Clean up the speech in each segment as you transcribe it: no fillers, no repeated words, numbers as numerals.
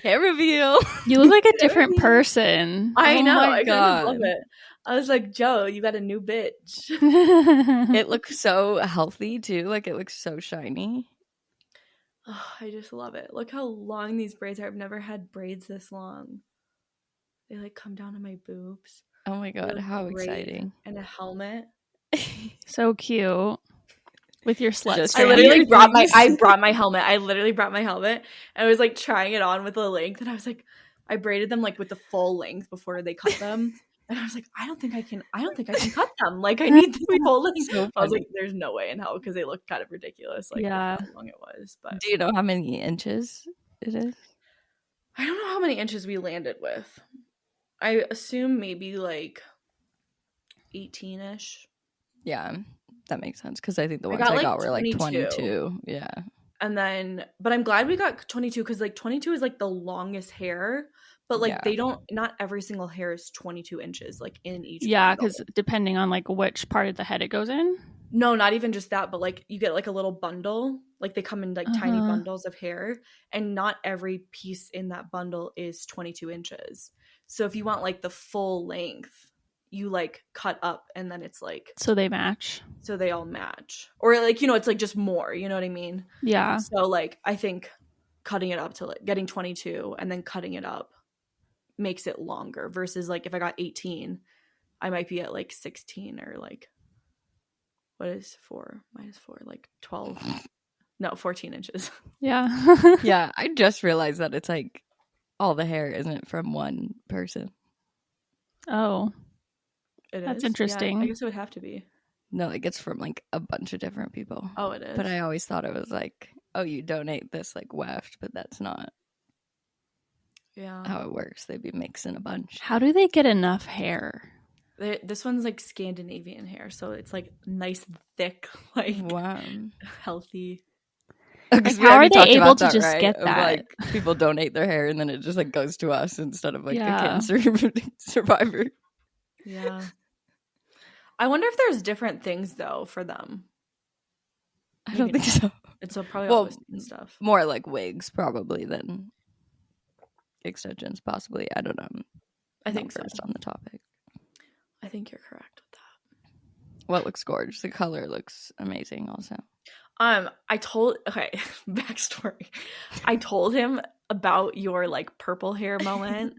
Hair reveal. You look like a different person. I know. my I God. love it. I was like, Joe, you got a new bitch. It looks so healthy too. Like it looks so shiny. Oh, I just love it. Look how long these braids are. I've never had braids this long. They like come down to my boobs. Oh my God, how exciting. And a helmet. So cute. With your slut Just strap. I literally brought things. I brought my helmet. I literally brought my helmet and I was like trying it on with the length and I was like, I braided them like with the full length before they cut them. And I was like, I don't think I can cut them. Like I need the full length. So I was funny. like, there's no way in hell because they look kind of ridiculous. Like Yeah. how long it was. But Do you know how many inches it is? I don't know how many inches we landed with. I assume maybe like 18-ish. Yeah, that makes sense because I think the I ones got, I like, got were like 22. 22. Yeah. And then, but I'm glad we got 22 because like 22 is like the longest hair, but like Yeah. not every single hair is 22 inches like in each. Yeah, bundle. because depending on like which part of the head it goes in. No, not even just that, but like you get like a little bundle, like they come in like tiny bundles of hair, and not every piece in that bundle is 22 inches. So if you want like the full length, you like cut up and then it's like So they match. so they all match, or like it's like just more, you know what I mean? Yeah. So like I think cutting it up to like getting 22 and then cutting it up makes it longer versus like if I got 18 I might be at like 16 or like what is 4 minus 4 like 12 no 14 inches. Yeah. Yeah, I just realized that it's like all the hair isn't from one person. Oh, That's That's interesting. Yeah, I guess it would have to be. No, it gets from like a bunch of different people. Oh, it is. But I always thought it was like, oh, you donate this like weft, but that's not Yeah. how it works. They'd be mixing a bunch. how do they get enough hair? This one's like Scandinavian hair, so it's like nice, thick, like Wow. healthy. Because How are they able to just get Of, that? like people donate their hair and then it just like goes to us instead of like Yeah. a cancer survivor. Yeah. I wonder if there's different things though for them. I don't think so. It's probably Well, all the same stuff. More like wigs probably than extensions, possibly. I don't know. I think Not versed on the topic. I think you're correct with that. Well, it looks gorgeous. The color looks amazing also. Backstory. I told him about your like purple hair moment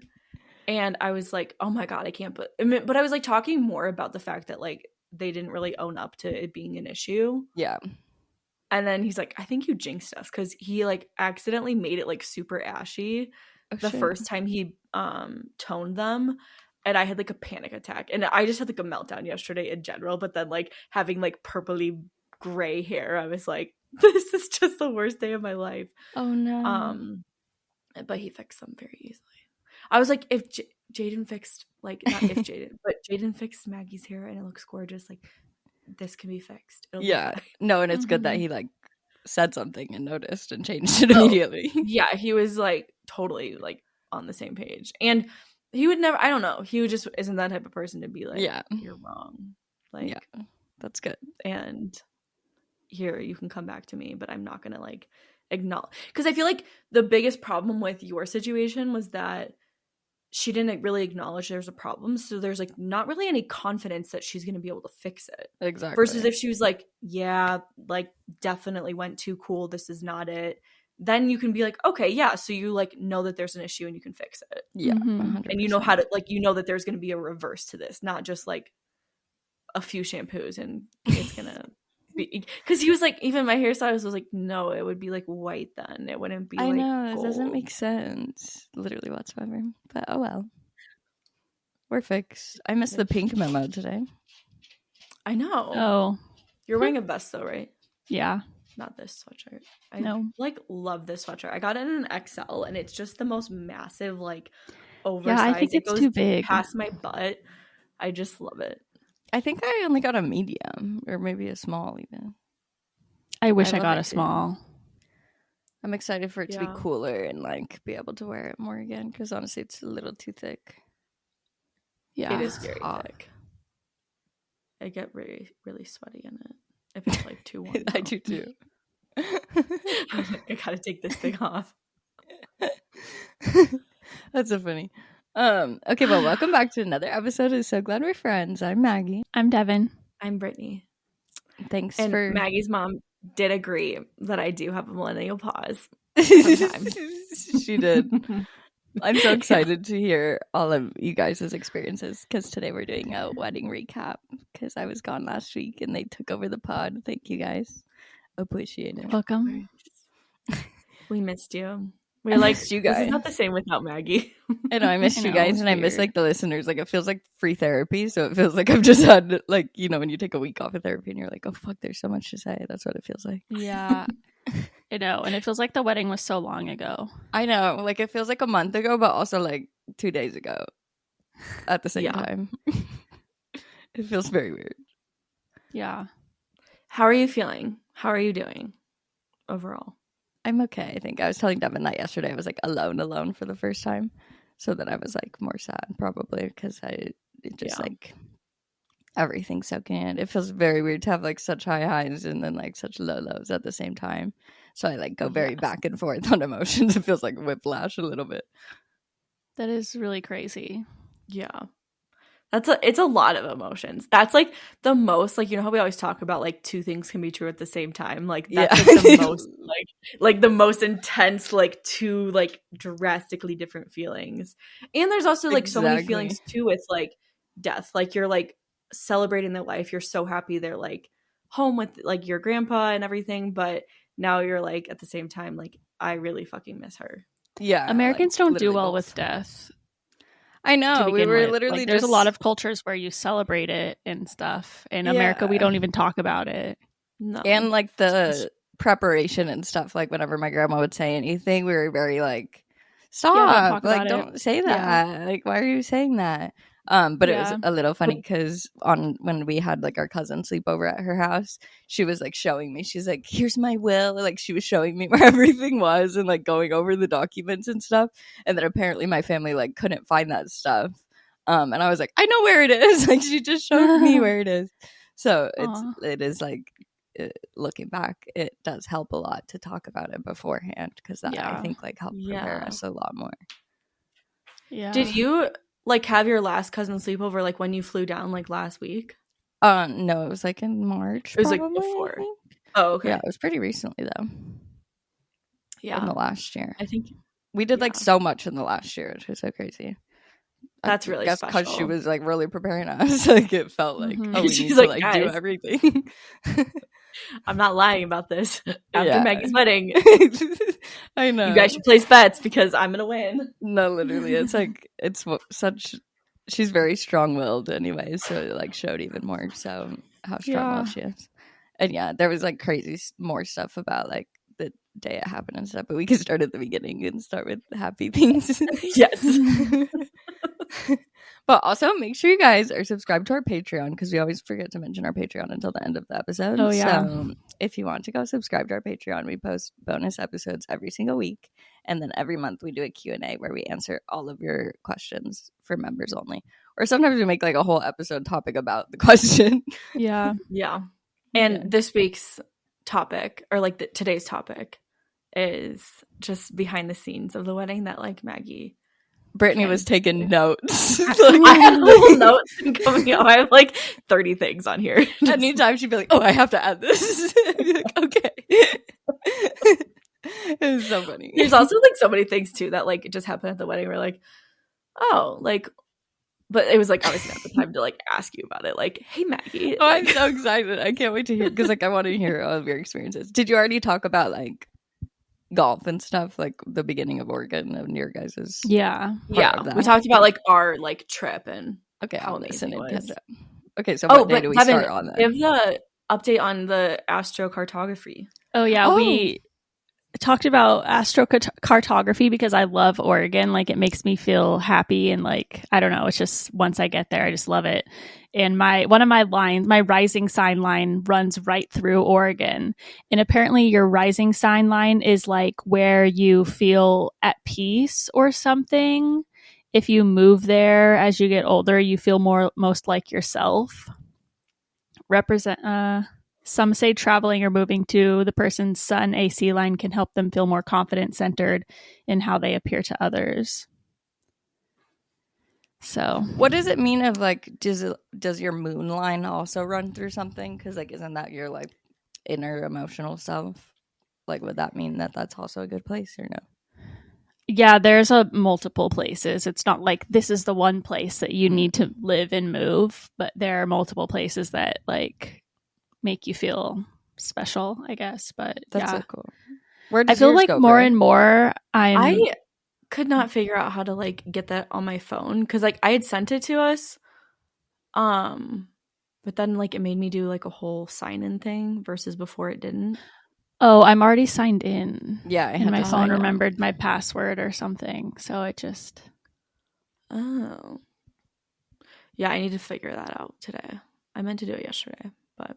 and I was like, oh my God, I can't but I was like talking more about the fact that like they didn't really own up to it being an issue. Yeah. And then he's like, I think you jinxed us because he like accidentally made it like super ashy first time he toned them. And I had like a panic attack. And I just had like a meltdown yesterday in general. But then like having like purpley gray hair, I was like, this is just the worst day of my life. Oh no. But he fixed them very easily. I was like, if Jaden fixed, like, not if Jaden, but Jaden fixed Maggie's hair and it looks gorgeous, like, this can be fixed. It'll be fine. No, and it's good that he like said something and noticed and changed it immediately. Yeah, he was like totally like on the same page. And he would never, I don't know, he just isn't that type of person to be like, you're wrong. Like, yeah, that's good. And here, you can come back to me, but I'm not going to like acknowledge. Because I feel like the biggest problem with your situation was that she didn't really acknowledge there's a problem. So there's like not really any confidence that she's going to be able to fix it. Exactly. Versus if she was like, yeah, like definitely went too cool. This is not it. Then you can be like, okay, yeah. So you like know that there's an issue and you can fix it. Yeah. 100%. And you know how to like, you know that there's going to be a reverse to this, not just like a few shampoos and it's going to be, because he was like, even my hairstylist was like, no, it would be like white then. It wouldn't be I like know, it gold. doesn't make sense literally whatsoever. But oh well. We're fixed. I missed the pink memo today. I know. Oh, You're wearing a vest though, right? yeah. Not this sweatshirt. I No. like love this sweatshirt. I got it in an XL and it's just the most massive, like oversized. Yeah, I think it it's goes too big. past my butt. I just love it. I think I only got a medium or maybe a small even. I wish I love got it a too. small. I'm excited for it to be Yeah. cooler and like be able to wear it more again because honestly it's a little too thick. Yeah. It is very hot. thick. I get really, really sweaty in it if it's like too warm. I do too. I'm like, I gotta take this thing off. That's so funny. Okay, well, welcome back to another episode of So Glad We're Friends. I'm Maggie. I'm Devon. I'm Brittany. Thanks and for Maggie's mom did agree that I do have a millennial pause sometimes. She did. I'm so excited to hear all of you guys' experiences because today we're doing a wedding recap because I was gone last week and they took over the pod. Thank you guys. Appreciate it. Welcome. We missed you. We were like, missed you guys. This is not the same without Maggie. I know, I missed you guys and I miss weird. like the listeners. Like it feels like free therapy. So it feels like I've just had like, you know, when you take a week off of therapy and you're like, oh fuck, there's so much to say. That's what it feels like. Yeah. I know. And it feels like the wedding was so long ago. I know. Like it feels like a month ago, but also like 2 days ago at the same time. It feels very weird. Yeah. How are you feeling? How are you doing overall? I'm okay. I think I was telling Devin that yesterday. I was like alone for the first time. So that I was like more sad probably because like everything's soaking in. It feels very weird to have like such high highs and then like such low lows at the same time. So I like go very back and forth on emotions. It feels like whiplash a little bit. That is really crazy. Yeah. It's a lot of emotions. That's like the most, like, you know how we always talk about like two things can be true at the same time. Like that's like the most like the most intense, like two like drastically different feelings. And there's also like so many feelings too with like death. Like you're like celebrating their life. You're so happy they're like home with like your grandpa and everything, but now you're like at the same time like I really fucking miss her. Yeah. Americans don't do well with death. I know. We were literally like, there's a lot of cultures where you celebrate it and stuff. In America, we don't even talk about it. No. And like the preparation and stuff. Like whenever my grandma would say anything, we were very like, stop. Like don't say that. Yeah. Like why are you saying that? But it was a little funny because when we had like our cousin sleepover at her house, she was like showing me. She's like, "Here's my will." Like she was showing me where everything was and like going over the documents and stuff. And then apparently my family like couldn't find that stuff. And I was like, "I know where it is." Like she just showed me where it is. So it is like looking back, it does help a lot to talk about it beforehand because that I think like helped prepare us a lot more. Yeah. Did you like have your last cousin sleepover like when you flew down like last week? No, it was like in March. It was probably, like before. Oh, okay. Yeah, it was pretty recently though. Yeah, in the last year. I think we did like so much in the last year, which was so crazy. That's really special. Because she was like really preparing us. Like it felt like oh, we need to like do everything. I'm not lying about this. After Maggie's wedding, I know you guys should place bets because I'm gonna win. No, literally, it's like it's such. She's very strong-willed, anyway, so it like showed even more so how strong-willed she is. And there was like crazy more stuff about like the day it happened and stuff, but we can start at the beginning and start with happy things. Yes. But also make sure you guys are subscribed to our Patreon because we always forget to mention our Patreon until the end of the episode. Oh yeah. So if you want to go subscribe to our Patreon, we post bonus episodes every single week. And then every month we do a Q&A where we answer all of your questions for members only. Or sometimes we make like a whole episode topic about the question. Yeah. Yeah. And this week's topic, or like today's topic, is just behind the scenes of the wedding that like Brittany was taking notes. I have little notes coming up. I have like 30 things on here. Anytime she'd be like, "Oh, I have to add this." I'd be like, "Okay." It was so funny. There's also like so many things too that like just happened at the wedding. We're like, oh, like, but it was like obviously not the time to like ask you about it. Like, hey Maggie. Oh, I'm so excited. I can't wait to hear because like I want to hear all of your experiences. Did you already talk about like golf and stuff, like the beginning of Oregon and your guys's? Yeah. We talked about like our like trip and how amazing it was. Okay, so what day do we start on that? Give the update on the astrocartography. Oh yeah, we talked about astrocartography because I love Oregon. Like it makes me feel happy and like I don't know, it's just once I get there I just love it. And one of my lines, my rising sign line runs right through Oregon. And apparently your rising sign line is like where you feel at peace or something. If you move there as you get older, you feel most like yourself. Some say traveling or moving to the person's sun AC line can help them feel more confident, centered in how they appear to others. So what does it mean of like, does your moon line also run through something? Because like, isn't that your like inner emotional self? Like, would that mean that that's also a good place or no? Yeah, there's multiple places. It's not like this is the one place that you need to live and move, but there are multiple places that like make you feel special, I guess. But that's yeah, so cool. Where does I feel yours like go, more Bri? and more I could not figure out how to like get that on my phone because like I had sent it to us, but then like it made me do like a whole sign-in thing versus before it didn't. Oh, I'm already signed in. Yeah, and my phone remembered my password or something, so it just. Oh, yeah, I need to figure that out today. I meant to do it yesterday, but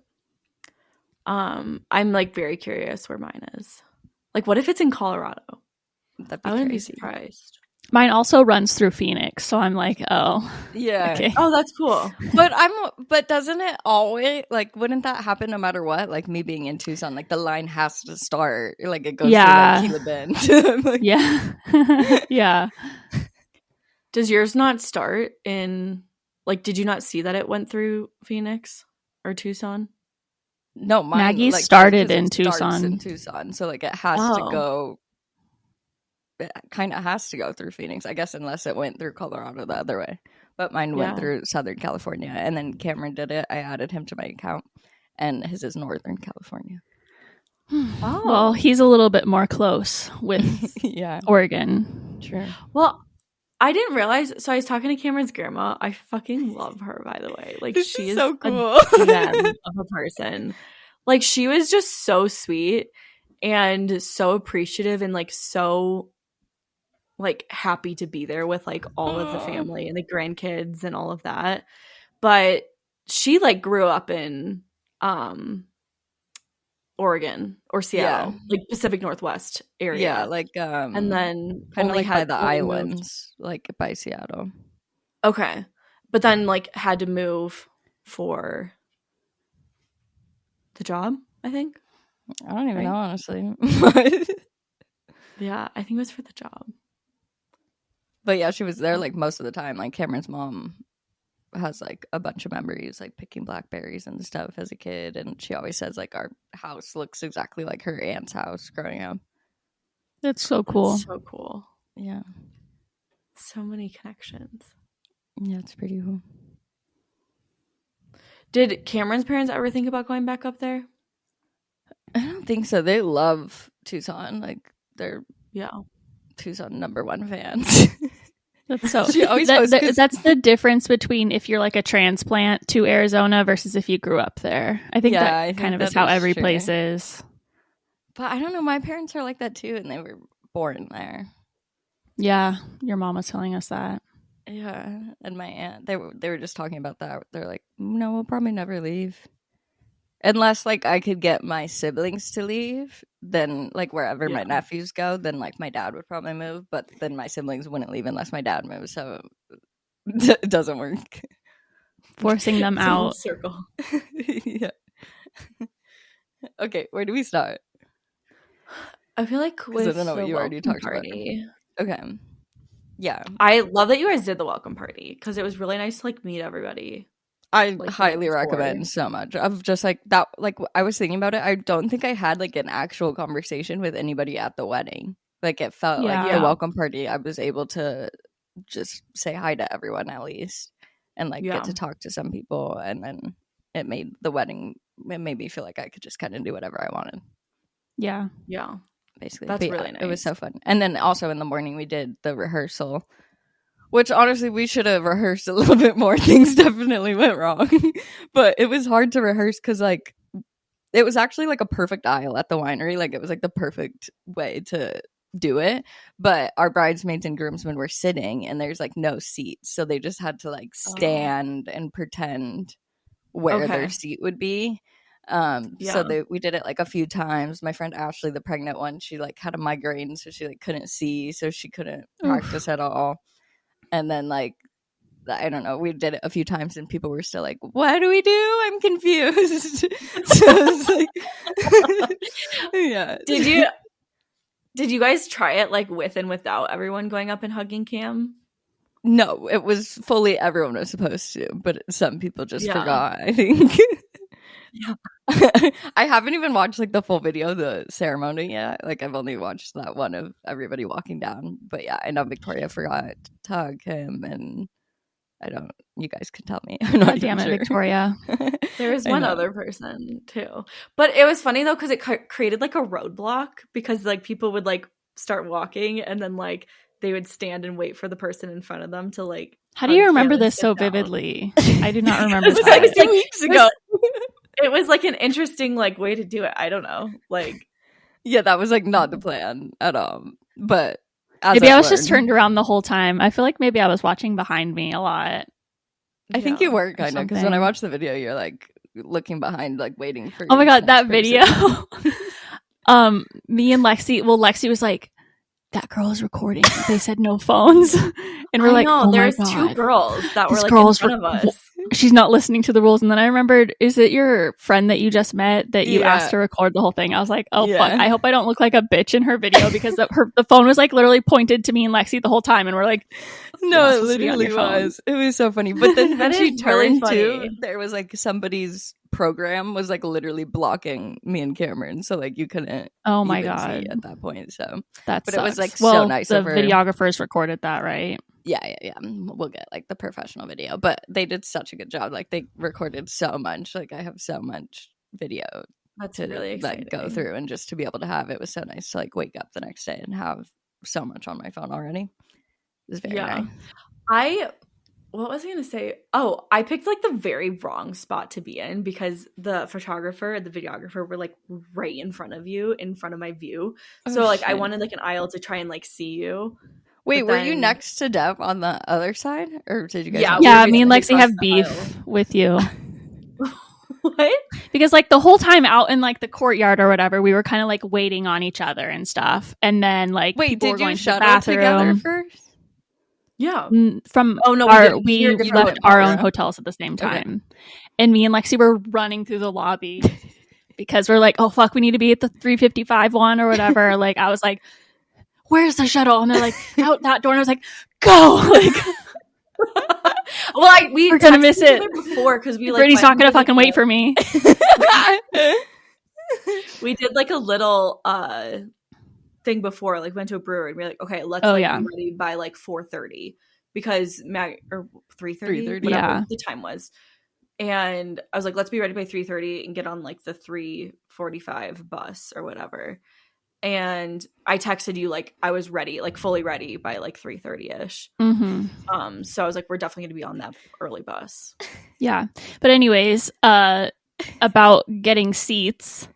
I'm like very curious where mine is. Like, what if it's in Colorado? I wouldn't be surprised. Mine also runs through Phoenix, so I'm like, oh, yeah. Okay. Oh, that's cool. But doesn't it always like? Wouldn't that happen no matter what? Like me being in Tucson, like the line has to start. Like it goes through like Gila Bend. Like, yeah, yeah. Does yours not start in? Like, did you not see that it went through Phoenix or Tucson? No, mine Maggie's like, started in Tucson. In Tucson, so like it has to go. It kind of has to go through Phoenix, I guess, unless it went through Colorado the other way. But mine went through Southern California, and then Cameron did it. I added him to my account, and his is Northern California. Oh. Well, he's a little bit more close with Oregon. True. Well, I didn't realize. So I was talking to Cameron's grandma. I fucking love her, by the way. Like she is so cool. a gem of a person. Like she was just so sweet and so appreciative and like so like happy to be there with like all of the family and the grandkids and all of that. But she like grew up in Oregon or Seattle, like Pacific Northwest area. Yeah, like and then kind of like by the islands, like by Seattle. Okay. But then like had to move for the job, I think. I don't even know, honestly. Yeah, I think it was for the job. But yeah, she was there like most of the time. Like Cameron's mom has like a bunch of memories, like picking blackberries and stuff as a kid, and she always says like our house looks exactly like her aunt's house growing up. That's so cool. That's so cool. Yeah. So many connections. Yeah, it's pretty cool. Did Cameron's parents ever think about going back up there? I don't think so. They love Tucson. Like they're Tucson #1 fans. That's so. She always that's the difference between if you're like a transplant to Arizona versus if you grew up there. I think that kind of is how every place is. But I don't know. My parents are like that too, and they were born there. Yeah, your mom was telling us that. Yeah, and my aunt, they were just talking about that. They're like, no, we'll probably never leave. Unless, like, I could get my siblings to leave, then, like, wherever my nephews go, then, like, my dad would probably move. But then my siblings wouldn't leave unless my dad moves, so it doesn't work. Forcing them out. Circle. Yeah. Okay, where do we start? I feel like with I don't know what you already talked party. About. Okay. Yeah. I love that you guys did the welcome party because it was really nice to, like, meet everybody. I highly recommend so much. I've just like that, like I was thinking about it. I don't think I had like an actual conversation with anybody at the wedding. Like it felt like the welcome party. I was able to just say hi to everyone at least and like get to talk to some people. And then it made the wedding, it made me feel like I could just kind of do whatever I wanted. Yeah. Yeah. Basically. That's really nice. It was so fun. And then also in the morning we did the rehearsal. Which, honestly, we should have rehearsed a little bit more. Things definitely went wrong. But it was hard to rehearse because, like, it was actually, like, a perfect aisle at the winery. Like, it was, like, the perfect way to do it. But our bridesmaids and groomsmen were sitting, and there's, like, no seats. So they just had to, like, stand and pretend where their seat would be. So we did it, like, a few times. My friend Ashley, the pregnant one, she, like, had a migraine, so she, like, couldn't see. So she couldn't practice at all. And then, like, I don't know, we did it a few times and people were still like, what do we do? I'm confused. So it's like, yeah. Did you guys try it like with and without everyone going up and hugging Cam? No, it was fully everyone was supposed to, but some people just forgot, I think. Yeah. I haven't even watched like the full video of the ceremony yet. Like I've only watched that one of everybody walking down. But yeah, I know Victoria forgot to hug him, and you guys can tell me. I'm not damn it, sure. Victoria. There was one other person too. But it was funny though, because it created like a roadblock, because like people would like start walking and then like they would stand and wait for the person in front of them to like. How do you remember this so vividly? I do not remember that. Like 2 weeks ago. It was like an interesting like way to do it. I don't know. Like, yeah, that was like not the plan at all. But maybe I was just turned around the whole time. I feel like maybe I was watching behind me a lot. I think you were kind of, because when I watched the video, you're like looking behind, like waiting for. Oh my god, that video! Me and Lexi. Well, Lexi was like, "That girl is recording." They said no phones, and we're like, "Oh there's my god, 2 girls that were like in front of us." She's not listening to the rules. And then I remembered, is it your friend that you just met that you asked to record the whole thing? I was like, oh fuck, I hope I don't look like a bitch in her video, because the phone was like literally pointed to me and Lexi the whole time, and we're like, no, it literally was. It was so funny. But then when she turned to, there was like somebody's program was like literally blocking me and Cameron, so like you couldn't. Oh my god! See at that point, so but it was like so nice. The of her. Videographers recorded that, right? Yeah. We'll get like the professional video, but they did such a good job. Like they recorded so much. Like I have so much video to really exciting. Like go through, and just to be able to have it was so nice to like wake up the next day and have so much on my phone already. It was very nice. What was I going to say? Oh, I picked like the very wrong spot to be in, because the photographer and the videographer were like right in front of you, in front of my view. So like I wanted like an aisle to try and like see you. Wait, were you next to Dev on the other side, or did you guys? Yeah, me and Lexi have beef with you. What? Because like the whole time out in like the courtyard or whatever, we were kind of like waiting on each other and stuff, and then like did you shuttle together first? Yeah. We we left our own hotels at the same time, and me and Lexi were running through the lobby because we're like, oh fuck, we need to be at the 355 one or whatever. Like I was like, where's the shuttle? And they're like, out that door. And I was like, go. Like, we're gonna miss it before, because we like Brittany's not gonna fucking wait for me. We did like a little thing before, like went to a brewery and we were like, okay, let's be ready by like 4:30, because or 3:30, whatever the time was. And I was like, let's be ready by 3:30 and get on like the 3:45 bus or whatever. And I texted you like I was ready, like fully ready by like 3:30ish. Mm-hmm. So I was like, we're definitely going to be on that early bus. Yeah, but anyways, about getting seats.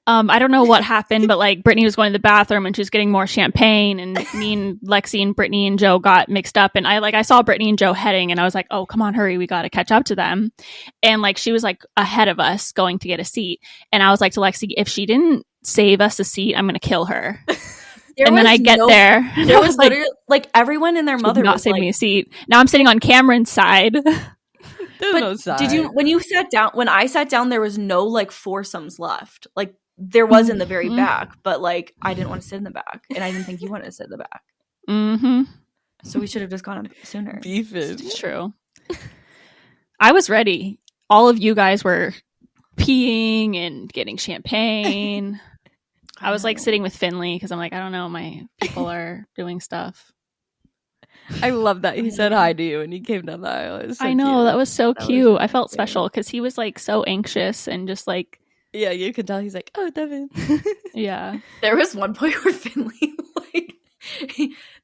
I don't know what happened, but like Brittany was going to the bathroom and she was getting more champagne, and me and Lexi and Brittany and Joe got mixed up, and I saw Brittany and Joe heading, and I was like, oh, come on, hurry, we got to catch up to them. And like she was like ahead of us going to get a seat, and I was like to Lexi, if she didn't save us a seat, I'm gonna kill her. And then I get there was literally like everyone and their mother not saving me a seat. Now I'm sitting on Cameron's side. But no side. Did you, when I sat down, there was no like foursomes left. Like there was in the very back, but like I didn't want to sit in the back, and I didn't think you wanted to sit in the back. Mm-hmm. So we should have just gone sooner. It's true. I was ready. All of you guys were peeing and getting champagne. I was like sitting with Finley because I'm like, I don't know, my people are doing stuff. I love that he said hi to you and he came down the aisle. So I know, cute. That was so cute. I felt special because he was like so anxious and just like, yeah, you could tell he's like, oh, Devin. Yeah. There was one point where Finley like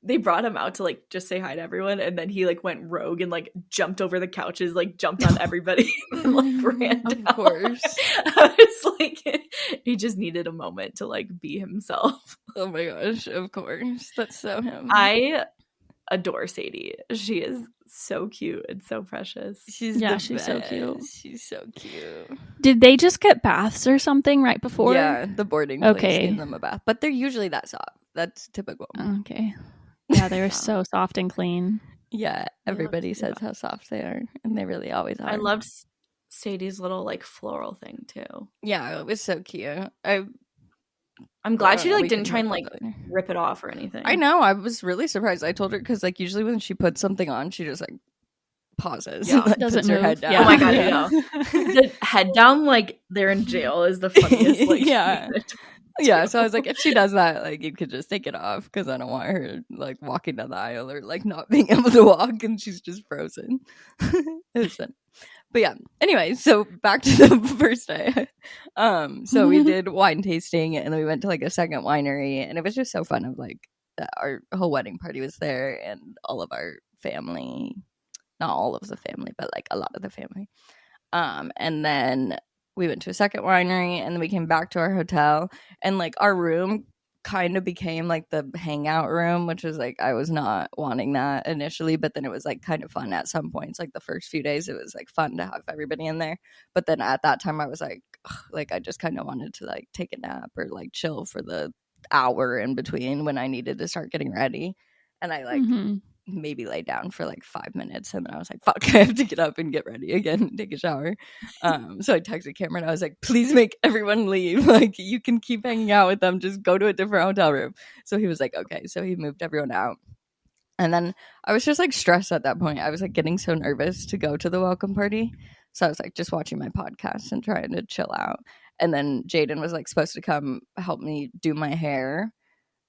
they brought him out to like just say hi to everyone, and then he like went rogue and like jumped over the couches, like jumped on everybody and like ran down. Of course. I was like, he just needed a moment to like be himself. Oh my gosh, of course. That's so him. I adore Sadie. She is so cute and so precious. She's so cute. She's so cute. Did they just get baths or something right before? Yeah, the boarding place gave them a bath. But they're usually that soft. That's typical. Okay. Yeah, they were so soft and clean. Yeah, everybody says how soft they are, and they really always are. I loved Sadie's little like floral thing too. Yeah, it was so cute. I'm glad she like didn't try and like rip it off or anything. I know. I was really surprised. I told her because like usually when she puts something on, she just like pauses. Yeah, like, doesn't puts move. her head down. Yeah. Oh my god, I know. The head down like they're in jail is the funniest. Like yeah. Yeah, so I was like, if she does that, like, you could just take it off because I don't want her like walking down the aisle or like not being able to walk and she's just frozen. It was fun. But yeah, anyway, so back to the first day. So we did wine tasting and then we went to like a second winery and it was just so fun of like our whole wedding party was there and all of our family, not all of the family, but like a lot of the family. And then we went to a second winery and then we came back to our hotel and like our room kind of became like the hangout room, which was like I was not wanting that initially, but then it was like kind of fun at some points. Like the first few days it was like fun to have everybody in there, but then at that time I was like I just kind of wanted to like take a nap or like chill for the hour in between when I needed to start getting ready. And I like maybe lay down for like 5 minutes and then I was like, fuck, I have to get up and get ready again and take a shower. So I texted Cameron. I was like, please make everyone leave. Like you can keep hanging out with them. Just go to a different hotel room. So he was like, okay. So he moved everyone out. And then I was just like stressed at that point. I was like getting so nervous to go to the welcome party. So I was like just watching my podcast and trying to chill out. And then Jaden was like supposed to come help me do my hair.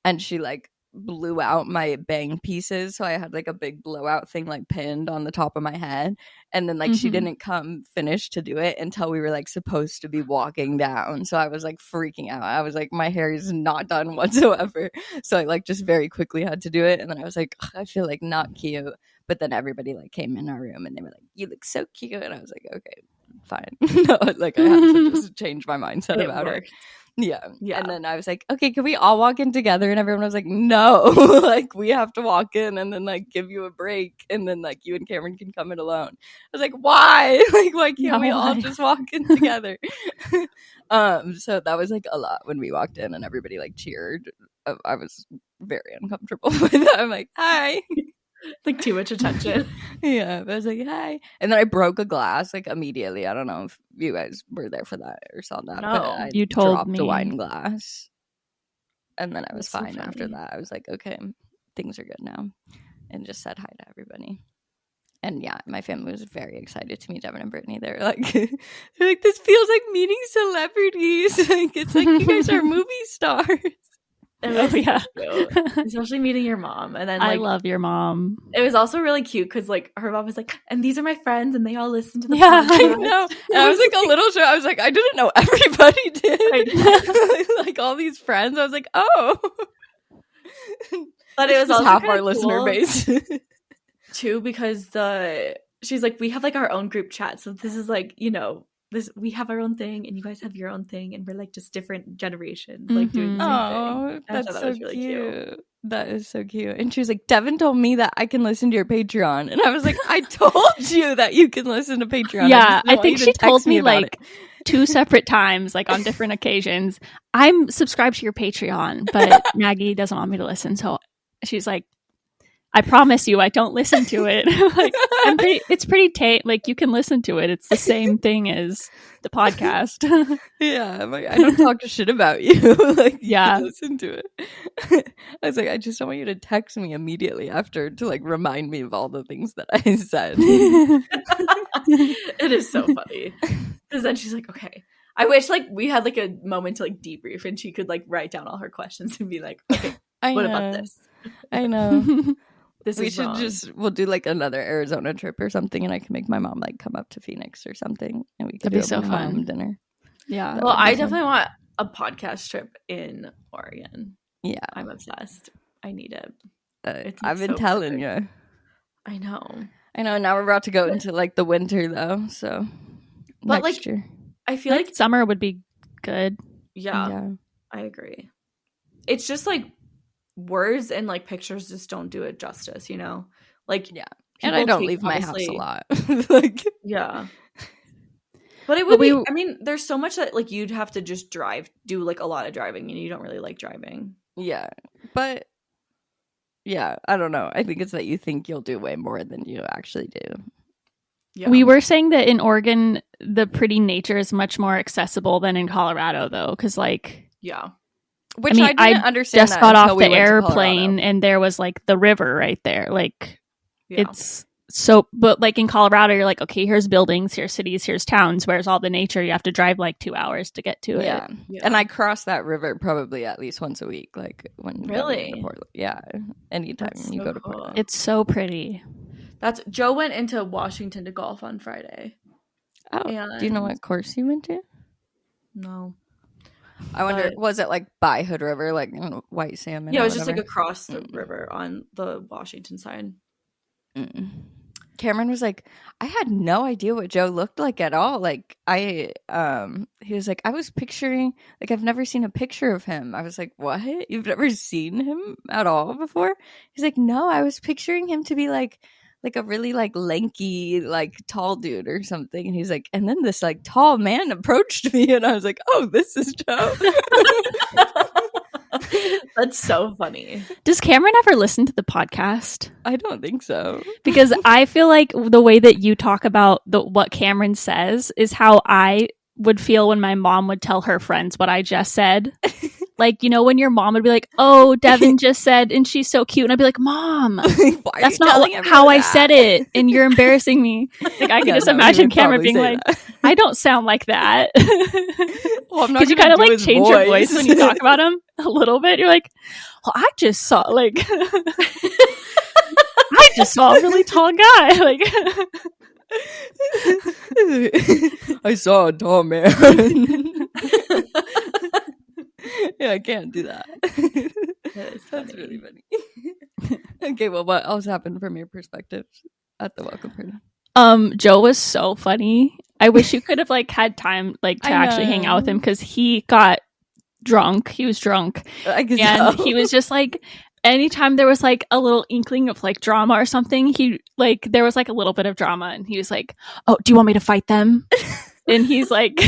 And she like blew out my bang pieces, so I had like a big blowout thing like pinned on the top of my head, and then like she didn't come finish to do it until we were like supposed to be walking down. So I was like freaking out. I was like, my hair is not done whatsoever. So I like just very quickly had to do it, and then I was like, I feel like not cute. But then everybody like came in our room and they were like, you look so cute, and I was like, okay, fine. No, like I had to just change my mindset about it. Yeah. And then I was like, okay, can we all walk in together? And everyone was like, no, like we have to walk in and then like give you a break. And then like you and Cameron can come in alone. I was like, why? Like, why can't we all just walk in together? So that was like a lot when we walked in and everybody like cheered. I was very uncomfortable with that. I'm like, hi. Like too much attention. Yeah, I was like, hi. And then I broke a glass like immediately. I don't know if you guys were there for that or saw that. No, but I you told dropped me. a wine glass. And then I was That's fine so after that. I was like, okay, things are good now. And just said hi to everybody. And yeah, my family was very excited to meet Devon and Brittany. They're like, this feels like meeting celebrities. Like it's like you guys are movie stars. It was cute. Especially meeting your mom. And then like, I love your mom. It was also really cute because like her mom was like, and these are my friends and they all listen to the podcast. I know. And I was like a little sure. I was like, I didn't know everybody did. Like all these friends. I was like, oh. But it was also half our cool listener base. too, because she's like, we have like our own group chat. So this is like, you know, we have our own thing and you guys have your own thing and we're like just different generations like doing the same thing. That's so really cute. That is so cute. And she was like, Devon told me that I can listen to your Patreon. And I was like, I told you that you can listen to Patreon. Yeah, I think she told me like 2 separate times, like on different occasions. I'm subscribed to your Patreon, but Maggie doesn't want me to listen. So she's like, I promise you, I don't listen to it. Like, it's pretty tame. Like, you can listen to it. It's the same thing as the podcast. Yeah, I'm like, I don't talk shit about you. Like, you can listen to it. I was like, I just don't want you to text me immediately after to like remind me of all the things that I said. It is so funny because then she's like, okay. I wish like we had like a moment to like debrief and she could like write down all her questions and be like, okay, what about this? I know. We should we'll do like another Arizona trip or something, and I can make my mom like come up to Phoenix or something, and we could do so fun dinner. Yeah. Well, I definitely want a podcast trip in Oregon. Yeah, I'm obsessed. I need it. I've been telling you. I know. Now we're about to go into like the winter though, so but next like year. I feel like summer would be good. Yeah, I agree. It's just like words and like pictures just don't do it justice, you know? Like, yeah. And I don't leave my house a lot. Like, yeah. But it would be, I mean, there's so much that like you'd have to just do like a lot of driving and you don't really like driving. Yeah. But Yeah, I don't know. I think it's that you think you'll do way more than you actually do. Yeah. We were saying that in Oregon, the pretty nature is much more accessible than in Colorado, though, because yeah. Which I didn't understand. Just got off the airplane and there was like the river right there. Like it's so, but like in Colorado, you're like, okay, here's buildings, here's cities, here's towns. Whereas all the nature, you have to drive like 2 hours to get to it. Yeah. And I cross that river probably at least once a week. Like when going to Portland. Yeah. Anytime you go to Portland. It's so pretty. Joe went into Washington to golf on Friday. Oh, do you know what course you went to? No. I wonder, was it like by Hood River, like White Salmon? Yeah, it was just like across the river on the Washington side. Cameron was like, I had no idea what Joe looked like at all. Like he was like, I was picturing, like, I've never seen a picture of him. I was like, what? You've never seen him at all before? He's like, no, I was picturing him to be like a really like lanky, like tall dude or something. And he's like, and then this like tall man approached me and I was like, oh, this is Joe. That's so funny. Does Cameron ever listen to the podcast? I don't think so. Because I feel like the way that you talk about what Cameron says is how I would feel when my mom would tell her friends what I just said. Like, you know, when your mom would be like, oh, Devon just said, and she's so cute. And I'd be like, Mom, that's not how I said it. And you're embarrassing me. Like, I can just imagine Cameron being like, I don't sound like that. Well, I'm not because you kind of like change your voice when you talk about him a little bit. You're like, well, I just saw a really tall guy. Like, I saw a tall man. Yeah, I can't do that. That's really funny. Okay, well, what else happened from your perspective at the welcome party? Joe was so funny. I wish you could have like had time like to actually hang out with him because he got drunk. He was drunk, he was just like, anytime there was like a little inkling of like drama or something, there was like a little bit of drama, and he was like, "Oh, do you want me to fight them?" And he's like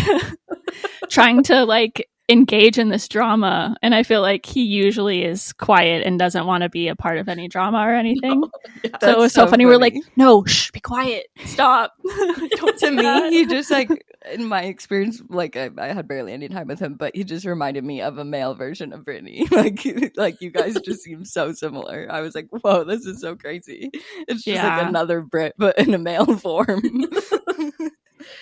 trying to like engage in this drama, and I feel like he usually is quiet and doesn't want to be a part of any drama or anything. So it was so funny. We're like, no, shh, be quiet, stop. To me, he just like, in my experience, like I had barely any time with him, but he just reminded me of a male version of Brittany. Like you guys just seem so similar. I was like, whoa, this is so crazy. It's just like another Brit, but in a male form.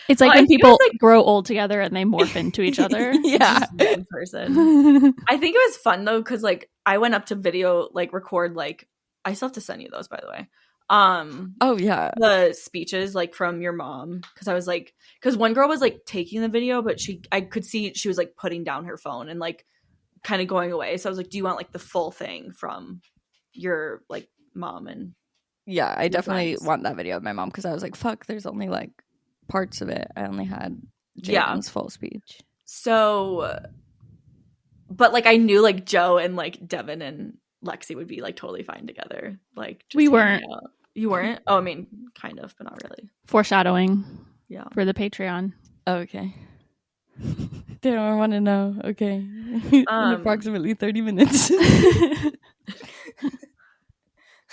It's like when people like grow old together and they morph into each other. Yeah. One person. I think it was fun though, because like I went up to video, like record, like I still have to send you those, by the way. Oh yeah, the speeches like from your mom, because I was like, because one girl was like taking the video, but I could see she was like putting down her phone and like kind of going away. So I was like, do you want like the full thing from your like mom? And yeah, I definitely want that video of my mom, because I was like, fuck, there's only like parts of it. I only had Jaden's full speech. So, but like I knew like Joe and like Devon and Lexi would be like totally fine together. Like we weren't. You weren't? Oh, I mean, kind of, but not really. Foreshadowing. Yeah. For the Patreon. Oh, okay. Damn, I want to know. Okay. In approximately 30 minutes. I'm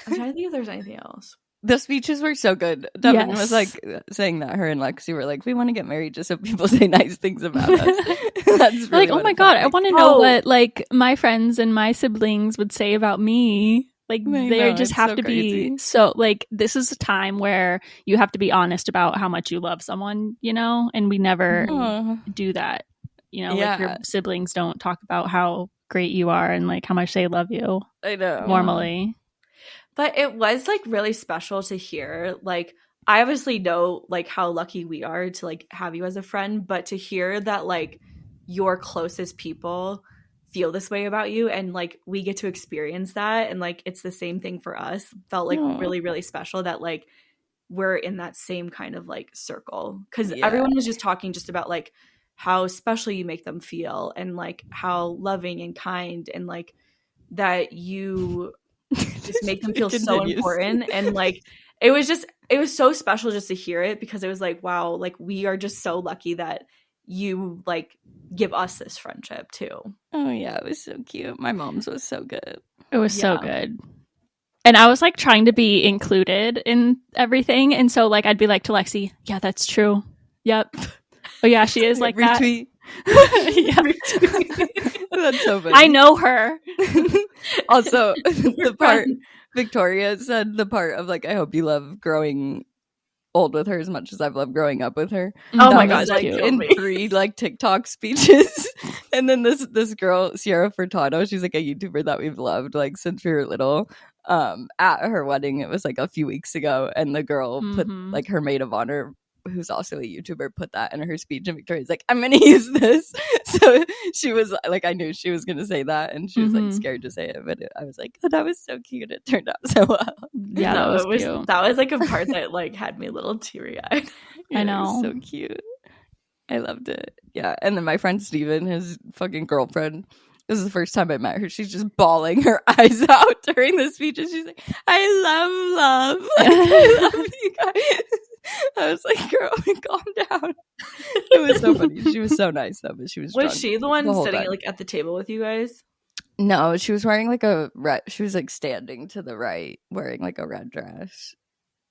trying to think if there's anything else. The speeches were so good. Devon was like saying that her and Lexi were like, we want to get married just so people say nice things about us. That's really like, oh my God, I want to know what like my friends and my siblings would say about me. Like they just have so to crazy. Be so like, this is a time where you have to be honest about how much you love someone, you know, and we never do that. You know, like your siblings don't talk about how great you are and like how much they love you. I know. Normally. But it was like really special to hear. Like, I obviously know like how lucky we are to like have you as a friend, but to hear that like your closest people feel this way about you and like we get to experience that and like it's the same thing for us felt like really, really special that like we're in that same kind of like circle, because everyone was just talking just about like how special you make them feel and like how loving and kind and like that you just make them feel so important. And like it was so special just to hear it, because it was like, wow, like we are just so lucky that you like give us this friendship too. Oh yeah, it was so cute. My mom's was so good. It was so good. And I was like trying to be included in everything. And so like I'd be like to Lexi, yeah, that's true. Yep. Oh yeah, she is like retweet. That's so funny. I know her. Also, the part Victoria said, the part of like, I hope you love growing old with her as much as I've loved growing up with her. Oh my god, like in 3 like TikTok speeches. And then this girl, Sierra Furtado, she's like a YouTuber that we've loved like since we were little. At her wedding, it was like a few weeks ago, and the girl put like her maid of honor, who's also a YouTuber, put that in her speech, and Victoria's like, I'm gonna use this. So she was like, I knew she was gonna say that, and she was like scared to say it, but I was like, oh, that was so cute. It turned out so well. Yeah, that was cute. That was like a part that like had me a little teary-eyed. I know. So cute. I loved it. Yeah. And then my friend Steven, his fucking girlfriend, this is the first time I met her. She's just bawling her eyes out during the speech, and she's like, I love like, I love you guys. I was like, girl, calm down. It was so funny. She was so nice though, but she was drunk she the one sitting like at the table with you guys? No, she was wearing like she was like standing to the right, wearing like a red dress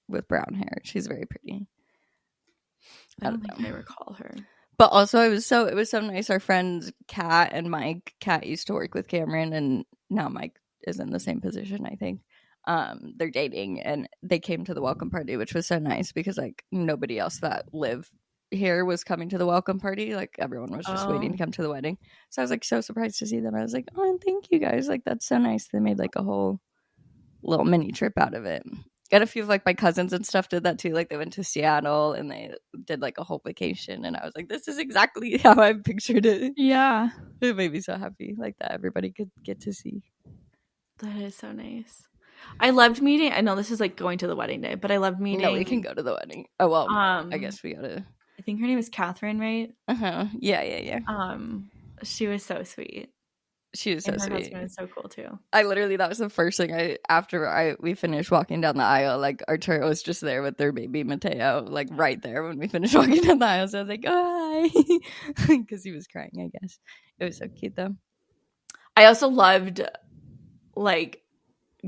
with brown hair. She's very pretty. I don't think I recall her. But also it was so nice. Our friends Kat and Mike. Kat used to work with Cameron, and now Mike is in the same position, I think. They're dating, and they came to the welcome party, which was so nice because like nobody else that lived here was coming to the welcome party. Like everyone was just waiting to come to the wedding. So I was like so surprised to see them. I was like, oh, thank you guys. Like that's so nice. They made like a whole little mini trip out of it. And a few of like my cousins and stuff did that too. Like they went to Seattle and they did like a whole vacation, and I was like, this is exactly how I pictured it. Yeah, it made me so happy like that everybody could get to see. That is so nice. I loved meeting. I know this is like going to the wedding day, but I loved meeting. No, we can go to the wedding. Oh well, I guess we gotta. I think her name is Catherine, right? Yeah. She was so sweet. She was so and her sweet. husband is so cool too. That was the first thing after we finished walking down the aisle. Like Arturo was just there with their baby Mateo, like right there when we finished walking down the aisle. So I was like, oh hi, because he was crying. I guess it was so cute though. I also loved like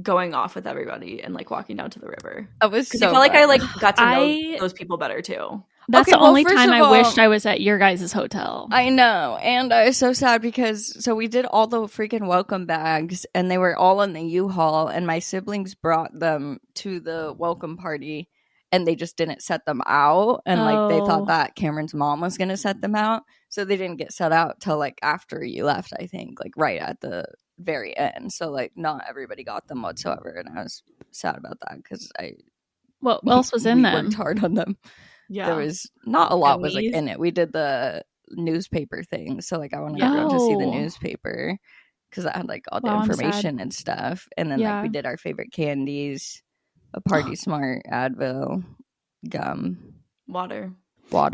going off with everybody and like walking down to the river. I was so I felt like I like got to know those people better too. That's the only time I wished I was at your guys' hotel. I know. And I was so sad because we did all the freaking welcome bags and they were all in the U-Haul, and my siblings brought them to the welcome party and they just didn't set them out. And like they thought that Cameron's mom was going to set them out. So they didn't get set out till like after you left, I think, like right at the very end. So like not everybody got them whatsoever. And I was sad about that because what else was in them? Worked hard on them. Yeah, there was not a lot was like in it. We did the newspaper thing, so like I wanted everyone to see the newspaper because that had like all the information and stuff. And then like we did our favorite candies, a Party Smart, Advil, gum, water.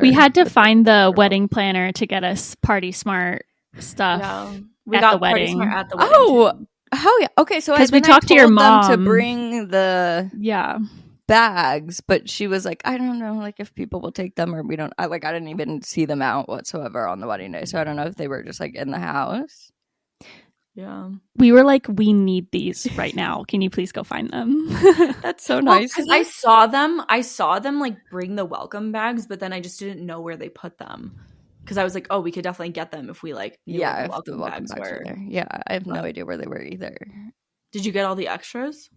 We had to find the wedding planner to get us Party Smart stuff. Yeah. We got the wedding. Party Smart at the wedding. Oh yeah. Okay, so because we talked to your mom to bring the bags, but she was like, I don't know, like if people will take them or we don't. I didn't even see them out whatsoever on the wedding day, so I don't know if they were just like in the house. Yeah, we were like, we need these right now. Can you please go find them? That's so nice. Because I saw them like bring the welcome bags, but then I just didn't know where they put them. Because I was like, oh, we could definitely get them if we like knew where the welcome bags were there. Yeah, I have no idea where they were either. Did you get all the extras?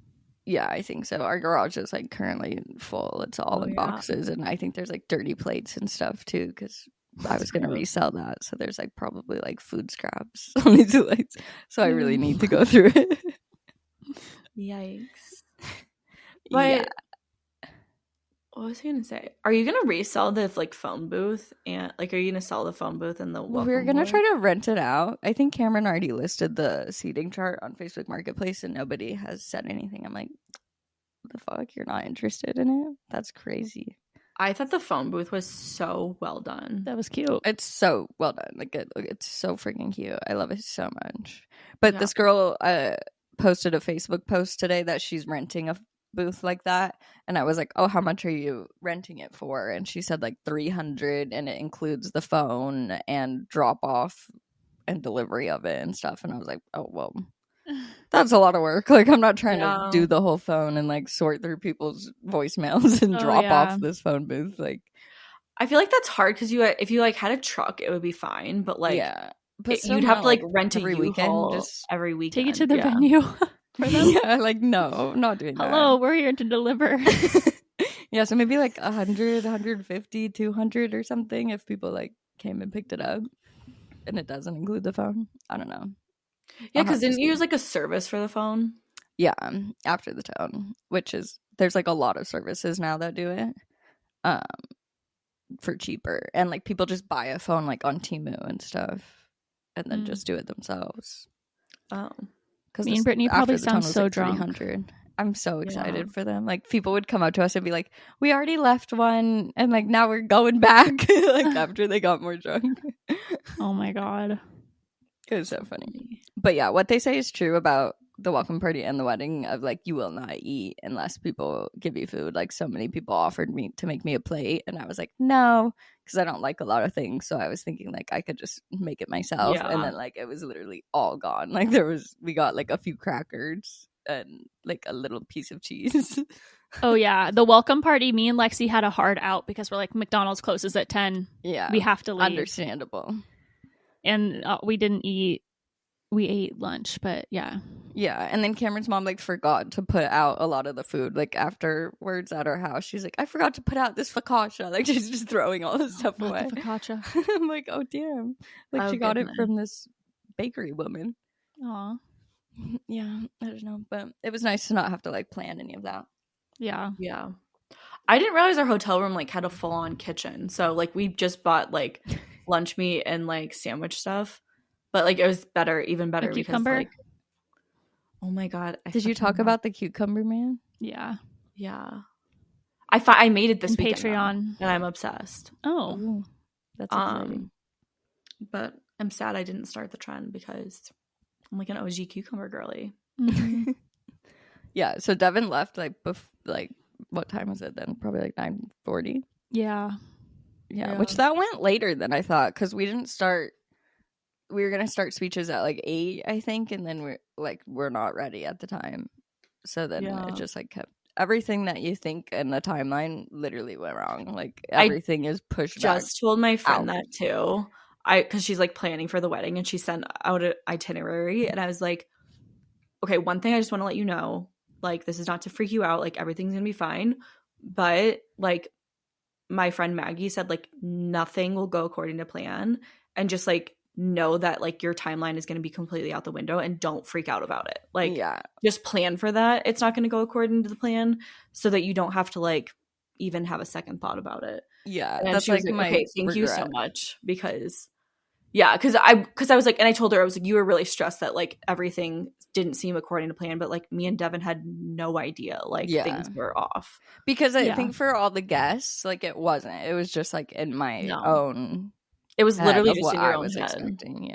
Yeah, I think so. Our garage is like currently full. It's all in boxes, and I think there's like dirty plates and stuff too. Because I was gonna resell that, so there's like probably like food scraps on these lights. So I really need to go through it. Yikes! But what was I gonna say? Are you gonna resell the like phone booth and like are you gonna sell the phone booth and the welcome we're gonna board? try to rent it out. I think Cameron already listed the seating chart on Facebook Marketplace and nobody has said anything. I'm like, the fuck, you're not interested in it? That's crazy. I thought the phone booth was so well done. That was cute. It's so well done. Like it's so freaking cute. I love it so much. But this girl posted a Facebook post today that she's renting a booth like that, and I was like, oh, how much are you renting it for? And she said like $300, and it includes the phone and drop off and delivery of it and stuff. And I was like, oh well, That's a lot of work. Like, I'm not trying to do the whole phone and like sort through people's voicemails and drop off this phone booth. Like, I feel like that's hard because if you like had a truck, it would be fine. But like, but you'd have to like rent a U-Haul just every weekend. Take it to the venue. For them. Yeah, like no, I'm not doing that. Hello, we're here to deliver. Yeah, so maybe like 100, 150, 200 or something if people like came and picked it up, and it doesn't include the phone. I don't know. Yeah, because didn't you use like a service for the phone? Yeah, after the tone, which is there's like a lot of services now that do it, for cheaper, and like people just buy a phone like on Temu and stuff, and then just do it themselves. Oh. Because me and Brittany probably sound so like drunk. 300. I'm so excited for them. Like, people would come up to us and be like, we already left one, and like now we're going back. Like, after they got more drunk. Oh my god, it was so funny. But yeah, what they say is true about the welcome party and the wedding, of like, you will not eat unless people give you food. Like, so many people offered me to make me a plate, and I was like, no, because I don't like a lot of things. So I was thinking like I could just make it myself. And then like it was literally all gone. Like, we got like a few crackers and like a little piece of cheese. Oh yeah, the welcome party, me and Lexi had a hard out because we're like, McDonald's closes at 10. Yeah, we have to leave. Understandable. And we didn't eat. We ate lunch, but yeah. And then Cameron's mom like forgot to put out a lot of the food. Like, afterwards at our house, she's like, I forgot to put out this focaccia. Like, she's just throwing all this stuff away. The focaccia. I'm like, oh damn. Like, she got it from this bakery woman. Aw. Yeah, I don't know, but it was nice to not have to like plan any of that. Yeah. I didn't realize our hotel room like had a full-on kitchen, so like we just bought like lunch meat and like sandwich stuff, but like it was even better because cucumber? Like, oh my god, did you talk about the cucumber man? Yeah. I made it this weekend Patreon, and I'm obsessed. Oh, that's exciting. But I'm sad I didn't start the trend because I'm like an OG cucumber girly. Mm-hmm. Yeah, so Devon left like what time was it then? Probably like 9:40. Yeah, which that went later than I thought, because we were gonna start speeches at like 8, I think, and then we're not ready at the time, so then it just like kept everything that you think in the timeline literally went wrong. Like, everything is pushed back. Just told my friend that too. Because she's like planning for the wedding, and she sent out an itinerary, and I was like, okay, one thing I just want to let you know, like, this is not to freak you out, like, everything's gonna be fine, but like my friend Maggie said, like, nothing will go according to plan, and just like know that like your timeline is going to be completely out the window, and don't freak out about it. Like, just plan for that it's not going to go according to the plan, so that you don't have to like even have a second thought about it. And that's like my okay, thank you so much, because because I was like, and I told her, I was like, you were really stressed that like everything didn't seem according to plan, but like me and Devon had no idea like things were off, because I think for all the guests, like, it wasn't, it was just like in my own, it was literally just what in your I own was head. expecting.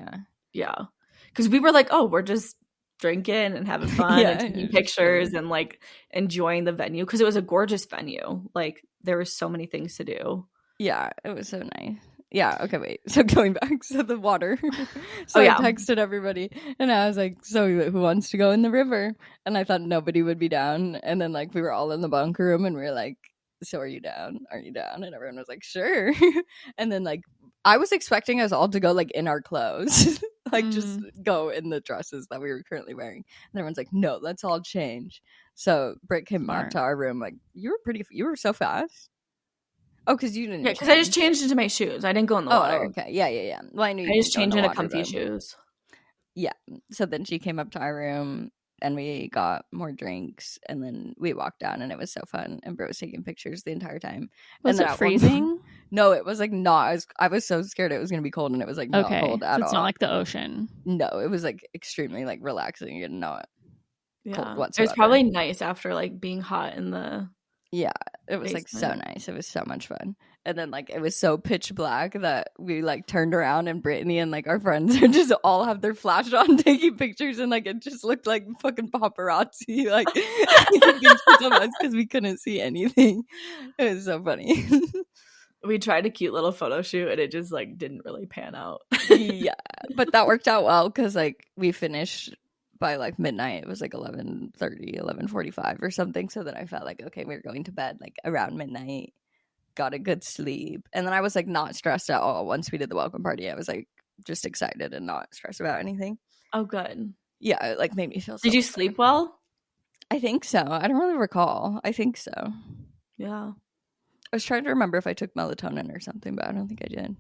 Because we were like, oh, we're just drinking and having fun and taking pictures and like enjoying the venue, because it was a gorgeous venue. Like, there were so many things to do. It was so nice. Okay, wait. So going back to the water. I texted everybody, and I was like, so who wants to go in the river? And I thought nobody would be down. And then like we were all in the bunker room, and we were like, so are you down? Are you down? And everyone was like, sure. And then like I was expecting us all to go like in our clothes. Like, just go in the dresses that we were currently wearing. And everyone's like, no, let's all change. So Britt came back to our room like, you were so fast. Oh, because you didn't. Yeah, because I just changed into my shoes. I didn't go in the water. Oh, okay. Yeah. Well, I knew you I just changed into water, comfy shoes. Yeah. So then she came up to our room, and we got more drinks, and then we walked down, and it was so fun. And Britt was taking pictures the entire time. Was it freezing? No, it was like not. I was so scared it was going to be cold, and it was like not cold at all. It's not like the ocean. No, it was like extremely like relaxing and not cold whatsoever. It was probably nice after like being hot in the. Yeah, it was like so nice. It was so much fun. And then like it was so pitch black that we like turned around, and Brittany and like our friends are just all have their flash on taking pictures, and like it just looked like fucking paparazzi like because we couldn't see anything. It was so funny. We tried a cute little photo shoot, and it just like didn't really pan out. Yeah, but that worked out well, because like we finished by like midnight. It was like 11:30, 11:45 or something. So then I felt like, okay, we were going to bed like around midnight, got a good sleep. And then I was like not stressed at all once we did the welcome party. I was like just excited and not stressed about anything. Oh, good. Yeah, it like made me feel so Did you sleep well? I think so. I don't really recall. I think so. Yeah. I was trying to remember if I took melatonin or something, but I don't think I did.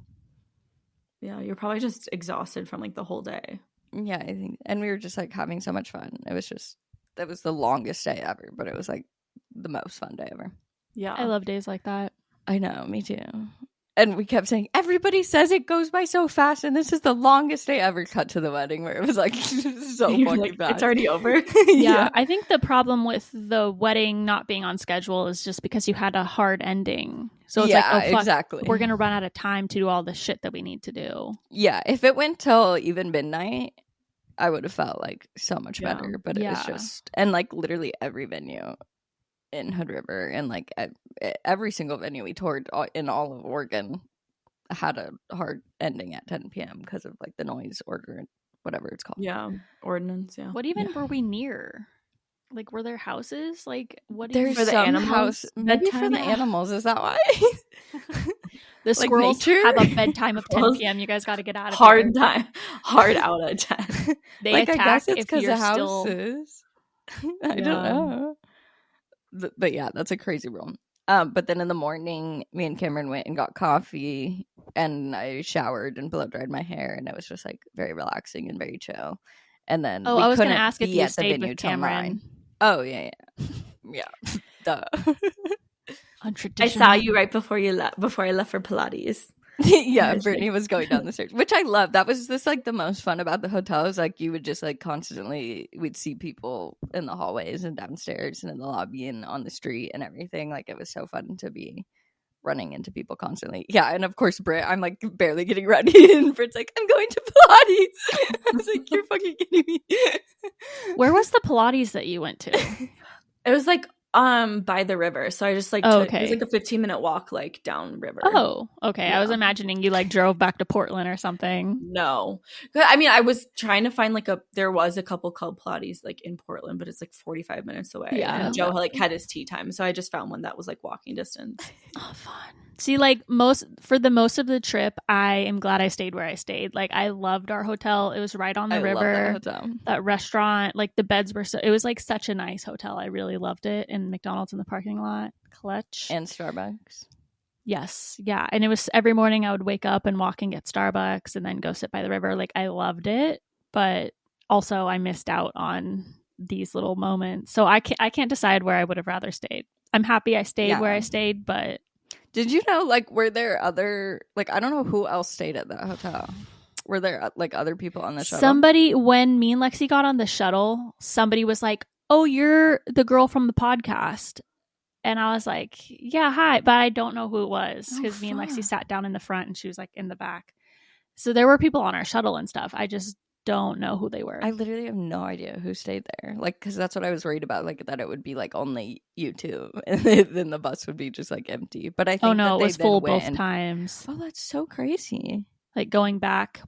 Yeah, you're probably just exhausted from like the whole day. Yeah, I think. And we were just like having so much fun. It was just, that was the longest day ever, but it was like the most fun day ever. Yeah. I love days like that. I know, me too. And we kept saying, everybody says it goes by so fast, and this is the longest day ever. Cut to the wedding where it was like so fucking like, fast. It's already over. Yeah, I think the problem with the wedding not being on schedule is just because you had a hard ending. So it's like, oh, fuck, exactly. We're going to run out of time to do all the shit that we need to do. Yeah, if it went till even midnight, I would have felt like so much better. But it was just, and like literally every venue in Hood River and like every single venue we toured in all of Oregon had a hard ending at 10 p.m. because of like the noise order, whatever it's called. Yeah, ordinance. Yeah. What even were we near? Like, were there houses? Like, what? There's for the some animals? house, maybe for the animals. Is that why? The squirrels have a bedtime of 10 p.m. You guys got to get out of hard here. time, hard out at 10. They like, attack I guess it's if you're of still. Houses. I don't know. But yeah, that's a crazy rule. But then in the morning, me and Cameron went and got coffee, and I showered and blow dried my hair, and it was just like very relaxing and very chill. And then I was going to ask if you stayed with Cameron. Oh yeah. Duh. I saw you right before you left. Before I left for Pilates. Yeah, Brittany was going down the stairs, which I love. That was just like the most fun about the hotel. Is like you would just like constantly, we'd see people in the hallways and downstairs and in the lobby and on the street and everything. Like it was so fun to be running into people constantly. Yeah, and of course, Britt, I'm like barely getting ready, and Britt's like, I'm going to Pilates. I was like, you're fucking kidding me. Where was the Pilates that you went to? It was like by the river, so I just like took, it was like a 15-minute walk like down river. Oh, okay. Yeah. I was imagining you like drove back to Portland or something. No, I mean I was trying to find like there was a couple called Pilates like in Portland, but it's like 45 minutes away. Yeah, and Joe like had his tea time, so I just found one that was like walking distance. Oh, fun. See, like most of the trip, I am glad I stayed where I stayed. Like I loved our hotel. It was right on the river. That restaurant, like the beds were it was like such a nice hotel. I really loved it. And McDonald's in the parking lot, clutch. And Starbucks. Yes, yeah. And it was every morning I would wake up and walk and get Starbucks and then go sit by the river. Like I loved it, but also I missed out on these little moments. So I can't decide where I would have rather stayed. I'm happy I stayed where I stayed, but did you know, like, were there other, like, I don't know who else stayed at that hotel. Were there, like, other people on the shuttle? Somebody, when me and Lexi got on the shuttle, somebody was like, oh, you're the girl from the podcast. And I was like, yeah, hi. But I don't know who it was because me and Lexi sat down in the front and she was, like, in the back. So there were people on our shuttle and stuff. I just don't know who they were. I literally have no idea who stayed there. Like, because that's what I was worried about, like that it would be like only you two, and then the bus would be just like empty. But I think it was full both times. Oh, that's so crazy. Like going back,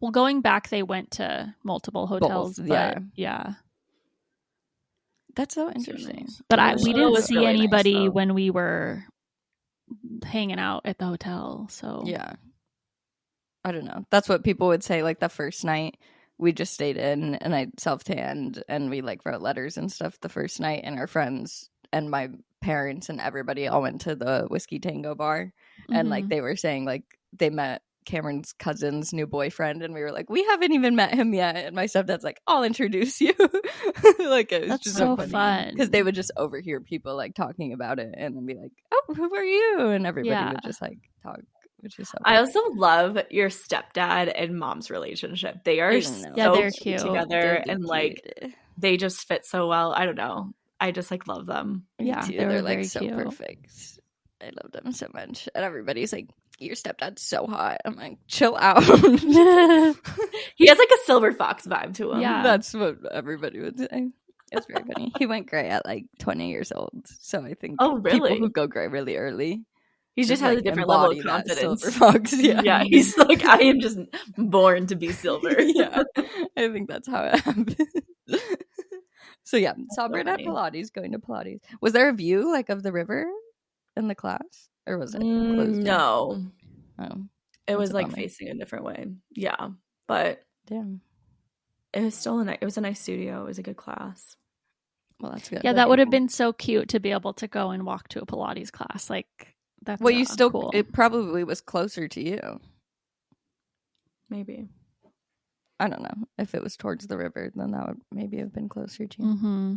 they went to multiple hotels. But yeah. That's so interesting. But we didn't see really anybody when we were hanging out at the hotel. So yeah, I don't know. That's what people would say. Like the first night. We just stayed in and I self-tanned and we like wrote letters and stuff the first night, and our friends and my parents and everybody all went to the Whiskey Tango bar and like they were saying like they met Cameron's cousin's new boyfriend and we were like, we haven't even met him yet, and my stepdad's like, I'll introduce you. Like it was That's just so funny fun because they would just overhear people like talking about it and then be like, oh, who are you? And everybody would just like talk. Which is so I also love your stepdad and mom's relationship. They are they're cute together and like they just fit so well. I don't know. I just like love them. Yeah, they're like so cute. Perfect. I love them so much. And everybody's like, your stepdad's so hot. I'm like, chill out. He has like a silver fox vibe to him. Yeah, that's what everybody would say. It's very funny. He went gray at like 20 years old. So I think people who go gray really early. He just has like a different level of confidence. Silver fox, yeah, he's like, I am just born to be silver. Yeah, I think that's how it happened. So yeah, saw Britt at Pilates, going to Pilates. Was there a view like of the river in the class, or was it closed? No. Oh, it was like facing a different way. Yeah, but damn, it was still it was a nice studio. It was a good class. Well, that's good. Yeah, that would have been so cute to be able to go and walk to a Pilates class. Like that's you still cool. It probably was closer to you. Maybe. I don't know. If it was towards the river, then that would maybe have been closer to you. Mm-hmm.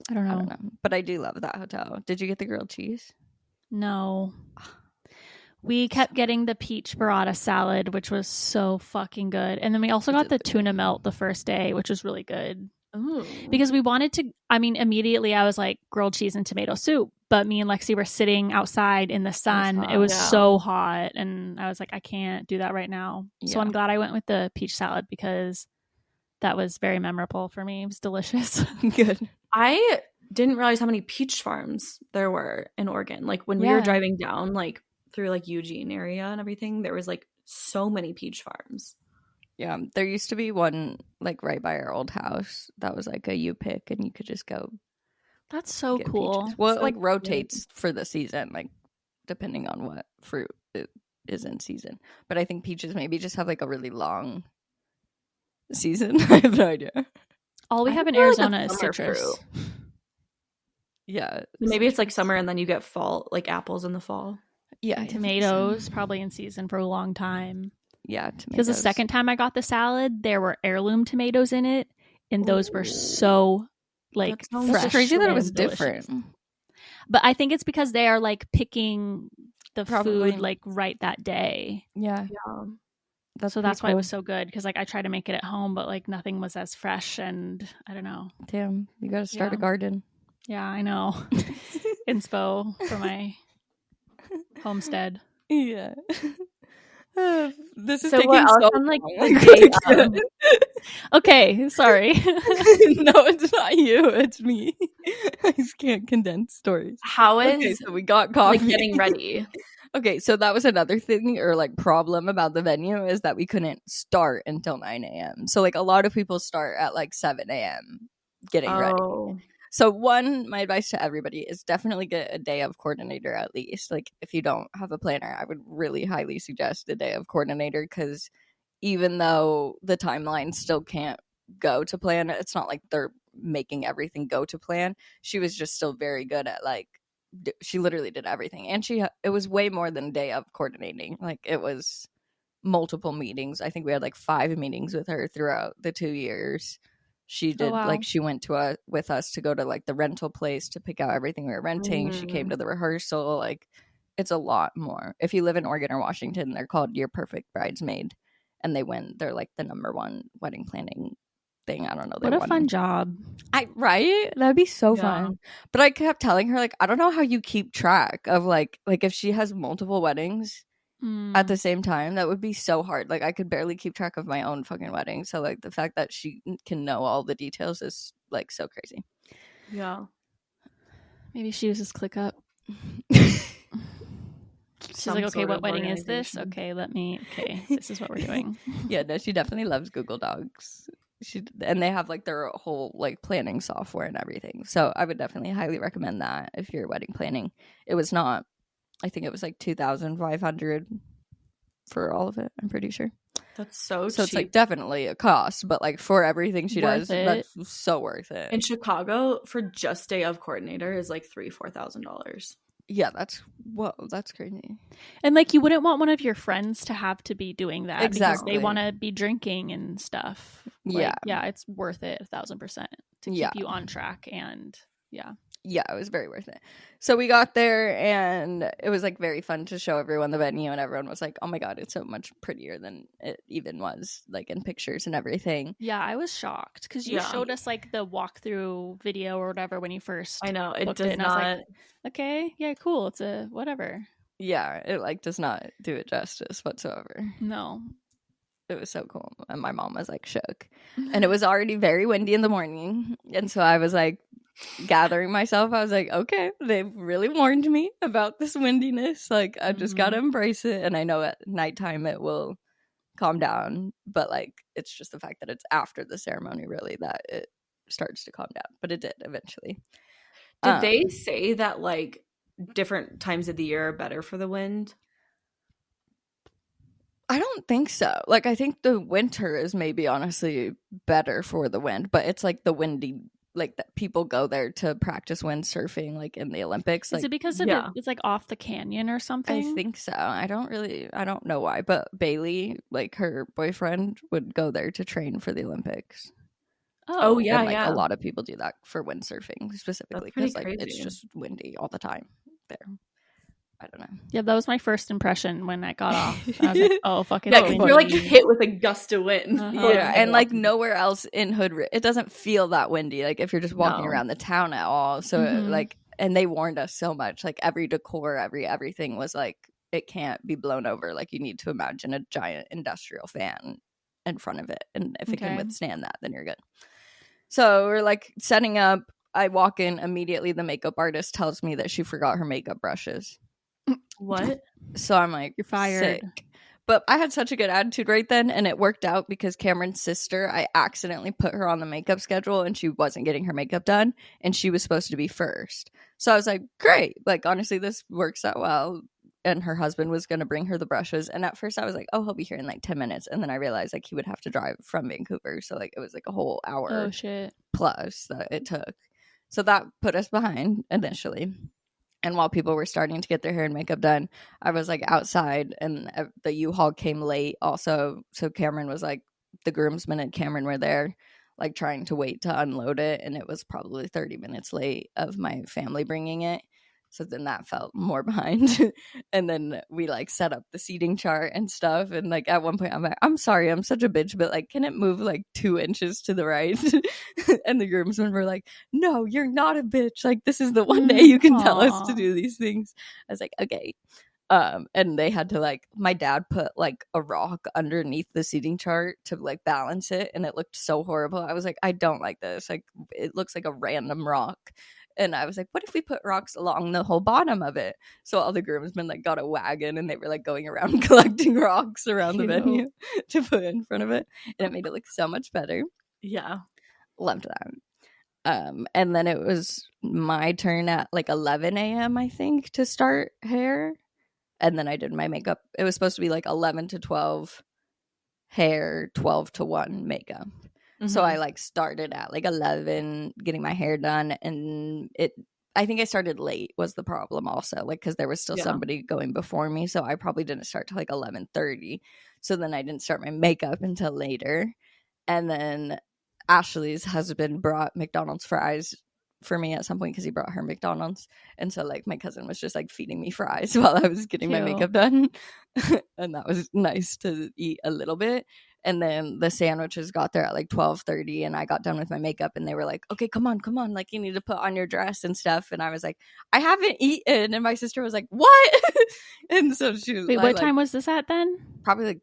I don't know. But I do love that hotel. Did you get the grilled cheese? No. We kept getting the peach burrata salad, which was so fucking good. And then we also got the tuna melt the first day, which was really good. Ooh. Because we wanted to, immediately I was like, grilled cheese and tomato soup. But me and Lexi were sitting outside in the sun. It was so hot. And I was like, I can't do that right now. Yeah. So I'm glad I went with the peach salad because that was very memorable for me. It was delicious. Good. I didn't realize how many peach farms there were in Oregon. Like when we were driving down, like through like Eugene area and everything, there was like so many peach farms. Yeah, there used to be one like right by our old house that was like a you pick and you could just go. That's so cool. Peaches. Well, it like rotates for the season, like depending on what fruit it is in season. But I think peaches maybe just have like a really long season. I have no idea. All we have in Arizona is citrus. Fruit. Yeah. Maybe it's like summer and then you get fall, like apples in the fall. Yeah. And tomatoes probably in season for a long time. Yeah. Tomatoes. Because the second time I got the salad, there were heirloom tomatoes in it. And those were so like fresh. It's crazy that it was different. But I think it's because they are like picking the food like right that day. Yeah. That's why it was so good because like I tried to make it at home, but like nothing was as fresh and I don't know. Damn, you got to start a garden. Yeah, I know. Inspo for my homestead. Yeah. This is so taking what else so on, like, long. Okay, sorry. No, it's not you. It's me. I just can't condense stories. How is so we got coffee. Like, getting ready? Okay, so that was another thing or like problem about the venue is that we couldn't start until 9 a.m. So like a lot of people start at like 7 a.m. getting ready. So my advice to everybody is definitely get a day of coordinator at least. Like if you don't have a planner, I would really highly suggest a day of coordinator because even though the timeline still can't go to plan, it's not like they're making everything go to plan. She was just still very good at like, she literally did everything. And it was way more than a day of coordinating. Like it was multiple meetings. I think we had like 5 meetings with her throughout the 2 years. She did like she went to with us to go to like the rental place to pick out everything we were renting. She came to the rehearsal. Like it's a lot more. If you live in Oregon or Washington, they're called Your Perfect Bridesmaid, and they win. They're like the #1 wedding planning thing. I don't know. What a fun job! Right? That'd be so fun. But I kept telling her like I don't know how you keep track of like if she has multiple weddings. At the same time, that would be so hard. Like I could barely keep track of my own fucking wedding. So like the fact that she can know all the details is like so crazy. Yeah. Maybe she uses ClickUp. She's like, okay, what wedding is this? Okay, this is what we're doing. Yeah, no, she definitely loves Google Docs. And they have like their whole like planning software and everything. So I would definitely highly recommend that if you're wedding planning. It was not. I think it was like $2,500 for all of it. I'm pretty sure. That's so cheap. So it's like definitely a cost, but like for everything she does, that's so worth it. In Chicago, for just day of coordinator is like $3,000-$4,000. Yeah, that's crazy. And like you wouldn't want one of your friends to have to be doing that exactly because they want to be drinking and stuff. Like, yeah, it's worth it 1,000% to keep you on track and Yeah, it was very worth it. So we got there and it was like very fun to show everyone the venue and everyone was like, oh my God, it's so much prettier than it even was like in pictures and everything. Yeah, I was shocked because you showed us like the walkthrough video or whatever when you first I know, it does and not. I was like, okay, yeah, cool. It's a whatever. Yeah, it like does not do it justice whatsoever. No. It was so cool. And my mom was like shook. And it was already very windy in the morning. And so I was like, gathering myself, I was like, okay, they've really warned me about this windiness. Like, I just gotta embrace it. And I know at nighttime it will calm down, but like, it's just the fact that it's after the ceremony, really, that it starts to calm down, but it did eventually. Did they say that like different times of the year are better for the wind? I don't think so. Like, I think the winter is maybe honestly better for the wind, but it's like the windy, like that people go there to practice windsurfing, like in the Olympics. Is like, it because it's like off the canyon or something? I think so. I don't know why, but Bailey, like her boyfriend, would go there to train for the Olympics. Oh yeah, and, like, yeah. a lot of people do that for windsurfing specifically because like it's just windy all the time there. I don't know. Yeah, that was my first impression when I got off. I was like, oh, fuck it. Yeah, you're like hit with a gust of wind. Yeah, and like nowhere else in Hood, it doesn't feel that windy. Like if you're just walking around the town at all. So like, and they warned us so much. Like every decor, everything was like, it can't be blown over. Like you need to imagine a giant industrial fan in front of it, and if it can withstand that, then you're good. So we're like setting up. I walk in immediately. The makeup artist tells me that she forgot her makeup brushes. What? So I'm like, you're fired. Sick. But I had such a good attitude right then, and it worked out because Cameron's sister, I accidentally put her on the makeup schedule and she wasn't getting her makeup done, and she was supposed to be first. So I was like, great. Like, honestly, this works out well. And her husband was going to bring her the brushes. And at first I was like, oh, he'll be here in like 10 minutes. And then I realized like he would have to drive from Vancouver. So like it was like a whole hour plus that it took. So that put us behind initially. And while people were starting to get their hair and makeup done, I was like outside, and the U-Haul came late also. So Cameron was like, the groomsmen and Cameron were there, like trying to wait to unload it. And it was probably 30 minutes late of my family bringing it. So then that felt more behind. And then we like set up the seating chart and stuff. And like at one point I'm like, I'm sorry, I'm such a bitch, but like, can it move like 2 inches to the right? And the groomsmen were like, no, you're not a bitch. Like this is the one day you can tell us to do these things. I was like, okay. And they had to like, my dad put like a rock underneath the seating chart to like balance it, and it looked so horrible. I was like, I don't like this. Like it looks like a random rock. And I was like, what if we put rocks along the whole bottom of it? So all the groomsmen like got a wagon, and they were like going around collecting rocks around the venue to put in front of it. And it made it look so much better. Yeah. Loved that. And then it was my turn at like 11 a.m. I think to start hair. And then I did my makeup. It was supposed to be like 11 to 12 hair, 12 to 1 makeup. So I like started at like 11 getting my hair done, and I think I started late was the problem also, like because there was still somebody going before me, so I probably didn't start till like 11:30. So then I didn't start my makeup until later. And then Ashley's husband brought McDonald's fries for me at some point because he brought her McDonald's, and so like my cousin was just like feeding me fries while I was getting my makeup done. And that was nice to eat a little bit. And then the sandwiches got there at like 12:30, and I got done with my makeup, and they were like, okay, come on, like you need to put on your dress and stuff. And I was like, I haven't eaten. And my sister was like, what? And so she was what time was this at then? Probably like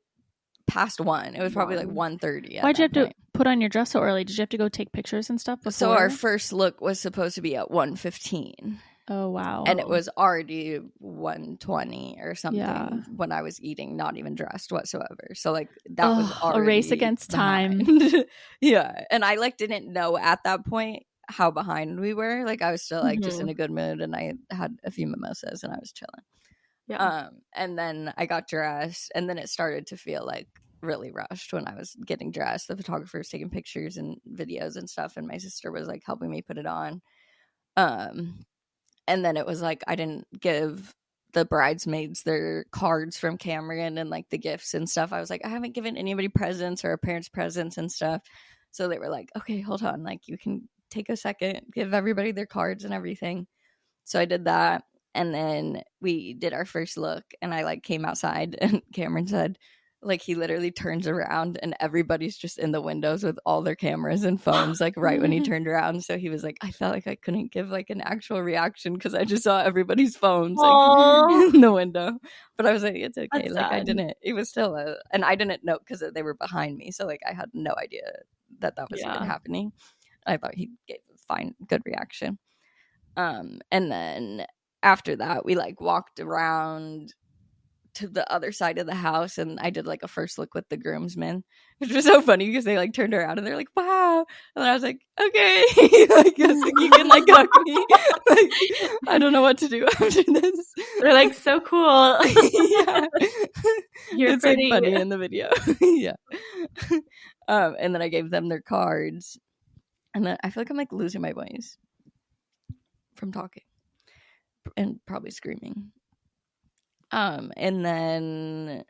past 1. It was probably like 1:30. Why'd you have to put on your dress so early? Did you have to go take pictures and stuff before? So our first look was supposed to be at 1:15. Oh wow. And it was already 1:20 or something when I was eating, not even dressed whatsoever. So like that was already a race against time. Yeah. And I like didn't know at that point how behind we were. Like I was still like just in a good mood, and I had a few mimosas and I was chilling. Yeah. And then I got dressed, and then it started to feel like really rushed when I was getting dressed. The photographer was taking pictures and videos and stuff, and my sister was like helping me put it on. And then it was like I didn't give the bridesmaids their cards from Cameron and like the gifts and stuff. I was like, I haven't given anybody presents or our parents presents and stuff. So they were like, okay, hold on. Like you can take a second, give everybody their cards and everything. So I did that. And then we did our first look, and I like came outside, and Cameron said, like he literally turns around and everybody's just in the windows with all their cameras and phones like right when he turned around. So he was like, I felt like I couldn't give like an actual reaction because I just saw everybody's phones like in the window. But I was like, it's okay. That's like sad. I didn't, it was still and I didn't know because they were behind me. So like I had no idea that was even happening. I thought he gave a fine, good reaction. And then after that we like walked around to the other side of the house, and I did like a first look with the groomsmen, which was so funny because they like turned around and they're like, wow. And then I was like, okay, I guess like, you can like hug me. Like, I don't know what to do after this. They're like, so cool. Yeah. It's pretty. Like funny in the video. Yeah. And then I gave them their cards, and then I feel like I'm like losing my voice from talking and probably screaming. And then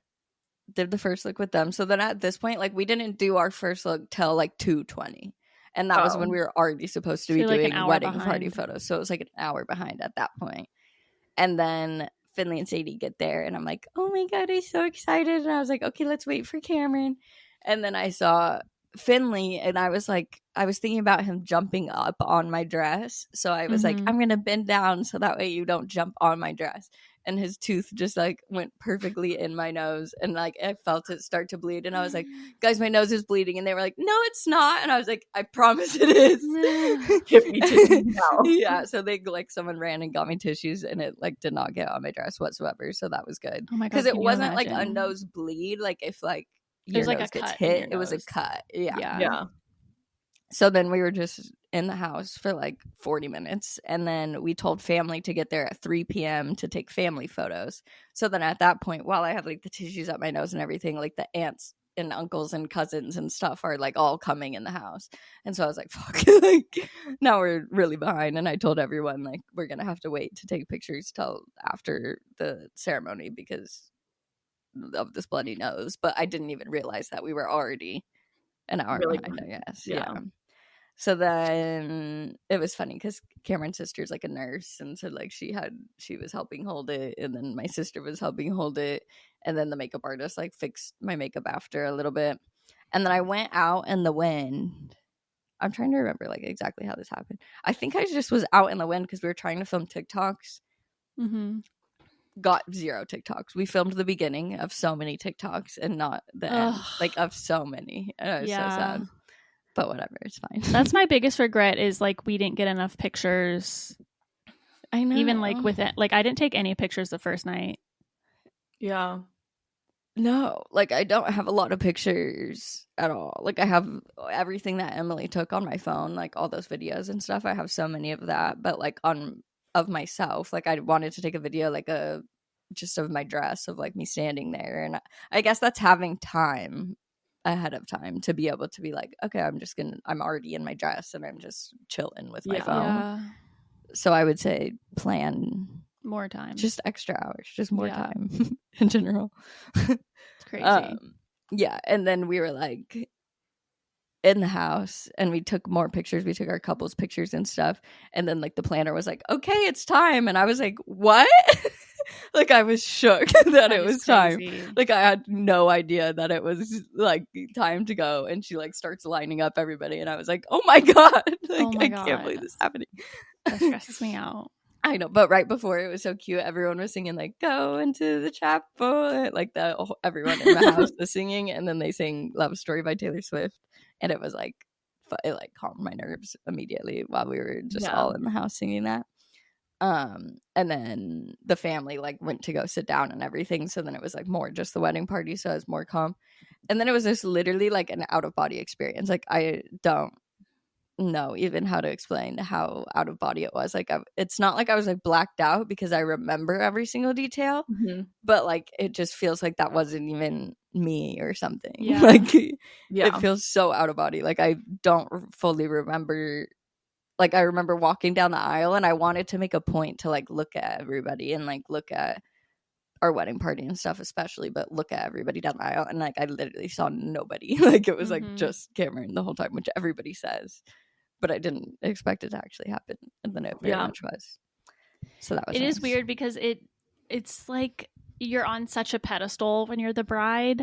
did the first look with them. So then at this point, like we didn't do our first look till like 2:20, and that was when we were already supposed to be doing wedding party photos. So it was like an hour behind at that point. And then Finley and Sadie get there, and I'm like, oh my god, I'm so excited. And I was like, okay, let's wait for Cameron. And then I saw Finley, and I was thinking about him jumping up on my dress. So I was like, I'm gonna bend down so that way you don't jump on my dress. And his tooth just like went perfectly in my nose, and like I felt it start to bleed, and I was like, guys, my nose is bleeding. And they were like, no, it's not. And I was like, I promise it is. Give me tissues now. Yeah, so they like someone ran and got me tissues, and it like did not get on my dress whatsoever, so that was good. Oh my god, because it wasn't like a nose bleed, like if like your nose like gets hit, it was a cut. Yeah. So then we were just in the house for like 40 minutes, and then we told family to get there at 3 p.m. to take family photos. So then at that point, while I have like the tissues up my nose and everything, like the aunts and uncles and cousins and stuff are like all coming in the house. And so I was like, fuck, like now we're really behind. And I told everyone like we're gonna have to wait to take pictures till after the ceremony because of this bloody nose. But I didn't even realize that we were already an hour really behind, I guess. Yeah. So then it was funny because Cameron's sister's like a nurse, and so like she was helping hold it, and then my sister was helping hold it, and then the makeup artist like fixed my makeup after a little bit. And then I went out in the wind. I'm trying to remember like exactly how this happened. I think I just was out in the wind because we were trying to film TikToks. Got 0 TikToks. We filmed the beginning of so many TikToks and not the end, like of so many. And I was so sad. But whatever, it's fine. That's my biggest regret is like we didn't get enough pictures. I know. Even like with it, like I didn't take any pictures the first night. Yeah. No, like I don't have a lot of pictures at all. Like I have everything that Emily took on my phone, like all those videos and stuff. I have so many of that, but like of myself, like I wanted to take a video like just of my dress of like me standing there, and I guess that's having time ahead of time to be able to be like, okay, I'm already in my dress and I'm just chilling with my phone. So I would say plan more time, just extra hours, just more time in general. It's crazy. Yeah. And then we were like in the house and we took more pictures. We took our couples pictures and stuff, and then like the planner was like, okay, it's time. And I was like, what? Like I was shook that it was time. Like I had no idea that it was like time to go. And she like starts lining up everybody, and I was like, oh my god, like I can't believe this is happening. That stresses me out. I know, but right before it was so cute. Everyone was singing like "Go into the chapel," like everyone in the house was singing, and then they sang "Love Story" by Taylor Swift, and it was like it like calmed my nerves immediately while we were just all in the house singing that. And then the family like went to go sit down and everything, so then it was like more just the wedding party, so it was more calm. And then it was just literally like an out of body experience. Like I don't know even how to explain how out of body it was. Like it's not like I was like blacked out because I remember every single detail, but like it just feels like that wasn't even me or something. Like it feels so out of body. Like I don't fully remember. Like I remember walking down the aisle and I wanted to make a point to like look at everybody and like look at our wedding party and stuff especially, but look at everybody down the aisle, and like I literally saw nobody. Like it was like just Cameron the whole time, which everybody says, but I didn't expect it to actually happen, and then it very much was. So that was It is weird because it's like you're on such a pedestal when you're the bride.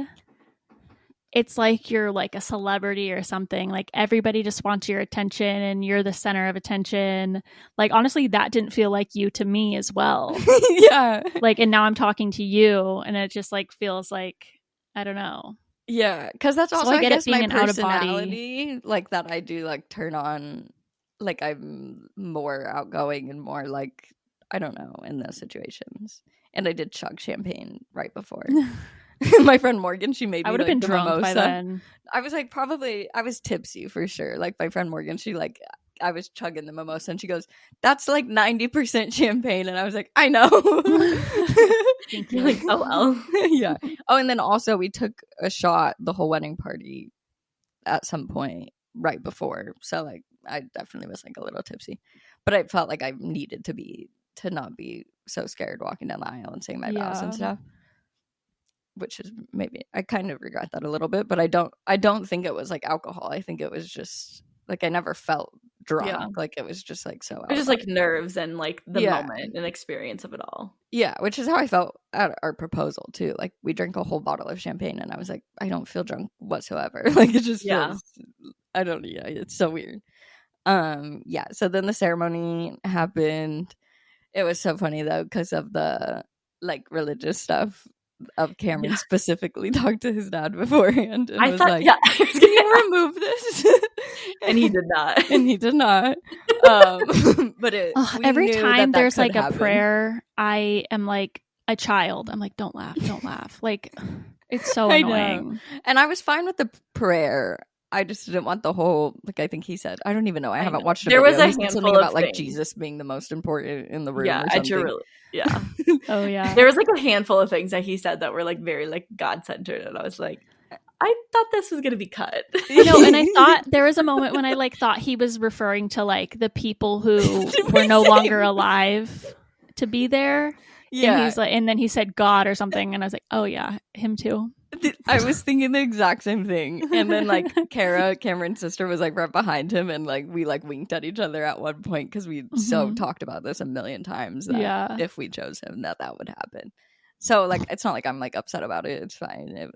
It's like you're like a celebrity or something. Like everybody just wants your attention and you're the center of attention. Like honestly, that didn't feel like you to me as well. Yeah. Like, and now I'm talking to you and it just like feels like, I don't know. Yeah. Cause that's also, I guess, my personality, like that I do like turn on, like I'm more outgoing and more like I don't know, in those situations. And I did chug champagne right before. My friend Morgan, she made me, I would have been drunk mimosa. by then. I was like, I was tipsy for sure. Like my friend Morgan, I was chugging the mimosa and she goes, that's like 90% champagne. And I was like, I know. You're like, oh well. Yeah. Oh, and then also we took a shot the whole wedding party at some point right before. So like I definitely was like a little tipsy. But I felt like I needed to not be so scared walking down the aisle and saying my vows and stuff. Which is maybe I kind of regret that a little bit, but I don't think it was like alcohol. I think it was just like I never felt drunk. Yeah. Like it was just like so. It was just like nerves and like the moment and experience of it all. Yeah, which is how I felt at our proposal too. Like we drank a whole bottle of champagne, and I was like, I don't feel drunk whatsoever. Like it just feels. I don't. Yeah, it's so weird. Yeah. So then the ceremony happened. It was so funny though because of the like religious stuff. Of Cameron specifically talked to his dad beforehand and was like, can you remove this? And he did not. And he did not. But every time there's like a prayer, I am like a child. I'm like, don't laugh. Like, it's so annoying. And I was fine with the prayer. I just didn't want the whole, like I think he said, I don't even know. I haven't watched it. There was a handful about of like Jesus being the most important in the room. Yeah, or something. Yeah. Oh yeah. There was like a handful of things that he said that were like very like God-centered, and I was like, I thought this was gonna be cut. And I thought there was a moment when I like thought he was referring to like the people who were no longer alive to be there. Yeah. And he's like, and then he said God or something, and I was like, oh yeah, him too. I was thinking the exact same thing. And then like Cameron's sister was like right behind him, and like we like winked at each other at one point because we so talked about this a million times that if we chose him that would happen. So like it's not like I'm like upset about it. It's fine.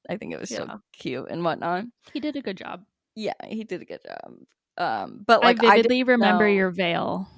I think it was so cute and whatnot. He did a good job. Yeah, he did a good job. But like I vividly remember your veil.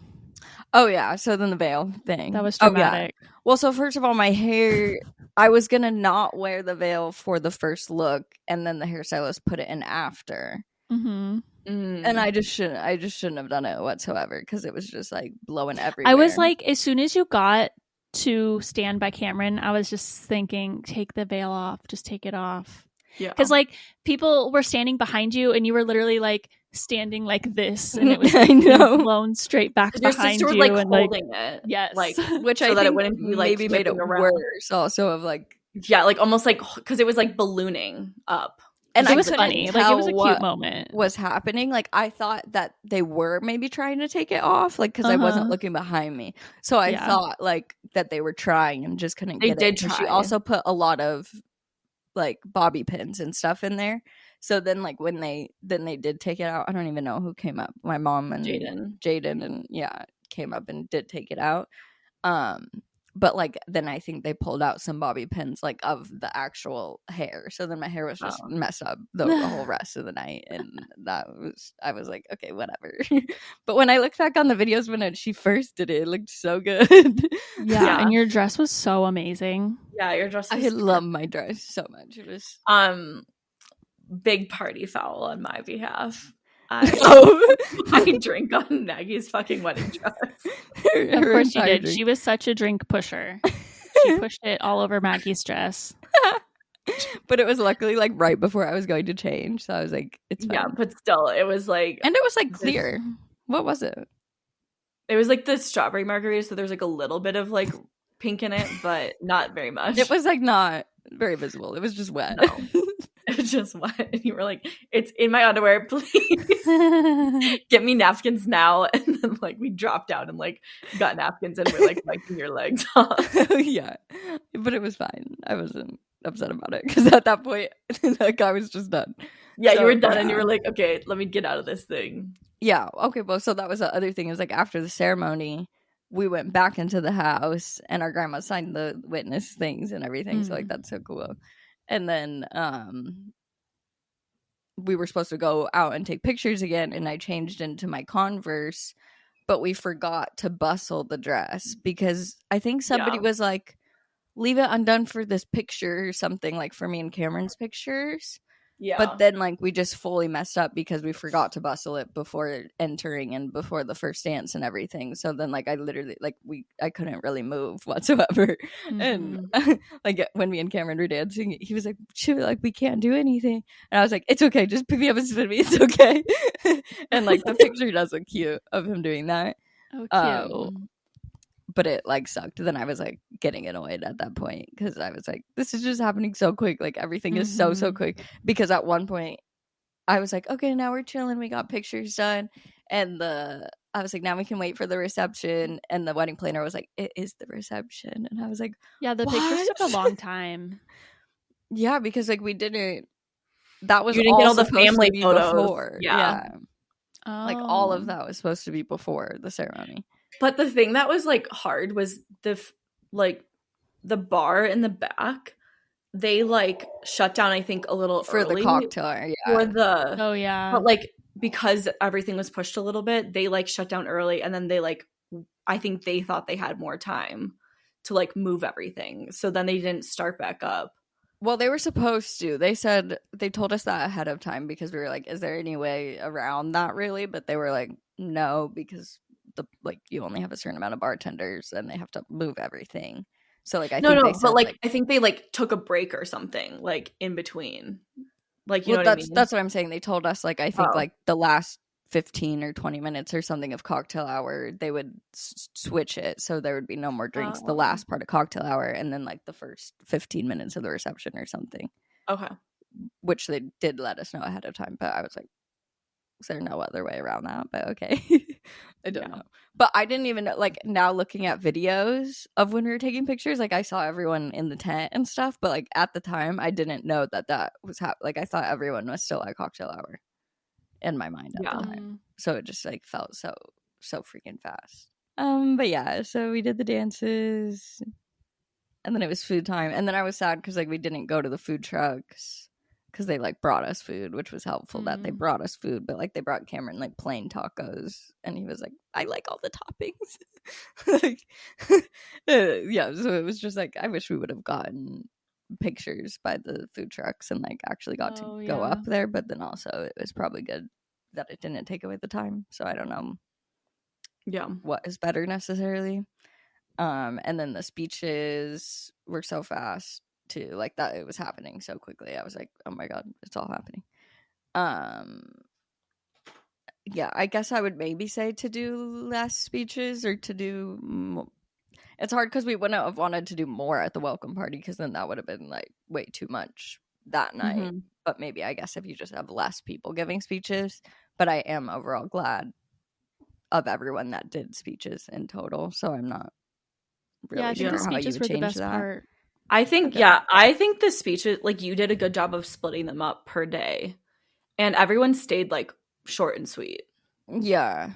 Oh yeah, so then the veil thing. That was dramatic. Yeah. Well, so first of all, my hair, I was gonna not wear the veil for the first look, and then the hairstylist put it in after. And I just shouldn't have done it whatsoever because it was just like blowing everywhere. I was like, as soon as you got to stand by Cameron, I was just thinking, take the veil off, just take it off. Yeah, because like people were standing behind you, and you were literally like standing like this, and it was blown straight back behind you, like and holding like, it, yes, like which I think it wouldn't be like maybe made it worse. Also, of like like almost like because it was like ballooning up, and it was funny. Like it was a cute moment. Was happening? Like I thought that they were maybe trying to take it off, like because I wasn't looking behind me, so I thought like that they were trying and just couldn't get it. They did try. She also put a lot of like bobby pins and stuff in there. So then like when they did take it out, I don't even know who came up. My mom and Jaden and came up and did take it out. But like then I think they pulled out some bobby pins like of the actual hair. So then my hair was just messed up the whole rest of the night, and I was like, okay, whatever. But when I looked back on the videos when she first did it looked so good. Yeah, and your dress was so amazing. Yeah, your dress was I love my dress so much. It was big party foul on my behalf. I drink on Maggie's fucking wedding dress. Of course she did. She was such a drink pusher. She pushed it all over Maggie's dress. But it was luckily like right before I was going to change, so I was like, it's fine. Yeah, but still, it was like, and it was like clear. What was it? It was like the strawberry margarita, so there's like a little bit of like pink in it, but not very much. It was like not very visible. It was just wet. No. It was just wet. And you were like, it's in my underwear, please. Get me napkins now. And then like we dropped down and like got napkins and we're like wiping your legs off. Yeah. But it was fine. I wasn't upset about it because at that point like I was just done. Yeah, so, you were done and you were like, okay, let me get out of this thing. Yeah. Okay, well, so that was the other thing is like after the ceremony we went back into the house and our grandma signed the witness things and everything. So like that's so cool. And then we were supposed to go out and take pictures again, and I changed into my Converse, but we forgot to bustle the dress because I think somebody was like, leave it undone for this picture or something, like for me and Cameron's pictures. Yeah. But then, like, we just fully messed up because we forgot to bustle it before entering and before the first dance and everything. So then, like, I literally, like, I couldn't really move whatsoever. And, like, when me and Cameron were dancing, he was like, "Shoot, like, we can't do anything." And I was like, "It's okay. Just pick me up and spin me. It's okay." And, like, the picture does look cute of him doing that. Oh, cute. But it, like, sucked. Then I was, like, getting annoyed at that point because I was like, this is just happening so quick. Like, everything is so quick. Because at one point, I was like, okay, now we're chilling. We got pictures done. And I was like, now we can wait for the reception. And the wedding planner was like, it is the reception. And I was like, yeah, the pictures took a long time. Yeah, because, like, we didn't. That was you didn't all get all the supposed family to be photos. before. Yeah. Like, all of that was supposed to be before the ceremony. But the thing that was, like, hard was the bar in the back. They, like, shut down, I think, a little for early the cocktail. For the but, like, because everything was pushed a little bit, they, like, shut down early, and then they, like, I think they thought they had more time to, like, move everything. So then they didn't start back up. Well, they were supposed to. They told us that ahead of time because we were like, is there any way around that really? But they were like, no, because you only have a certain amount of bartenders and they have to move everything. So, like, I think they said, but, like, I think they, like, took a break or something, like, in between. Like, you know what I mean? That's what I'm saying. They told us, like, I think like the last 15 or 20 minutes or something of cocktail hour, they would switch it so there would be no more drinks the last part of cocktail hour, and then, like, the first 15 minutes of the reception or something. Okay. Which they did let us know ahead of time, but I was like, is there no other way around that? But okay. I don't know. But I didn't even know, like, now looking at videos of when we were taking pictures, like, I saw everyone in the tent and stuff, but, like, at the time I didn't know that was like, I thought everyone was still at cocktail hour in my mind at the time. So it just, like, felt so freaking fast. But yeah, so we did the dances and then it was food time, and then I was sad because, like, we didn't go to the food trucks because they, like, brought us food, which was helpful that they brought us food, but, like, they brought Cameron, like, plain tacos, and he was like, I like all the toppings. Like, yeah, so it was just like, I wish we would have gotten pictures by the food trucks and, like, actually got to go up there, but then also it was probably good that it didn't take away the time, so I don't know what is better necessarily. And then the speeches were so fast too, like, that it was happening so quickly. I was like, oh my god, it's all happening. Yeah, I guess I would maybe say to do less speeches or to do more. It's hard because we wouldn't have wanted to do more at the welcome party because then that would have been, like, way too much that night. But maybe, I guess, if you just have less people giving speeches. But I am overall glad of everyone that did speeches in total, so I'm not really sure how you would change that. Part. I think I think the speeches, like, you did a good job of splitting them up per day, and everyone stayed, like, short and sweet. Yeah.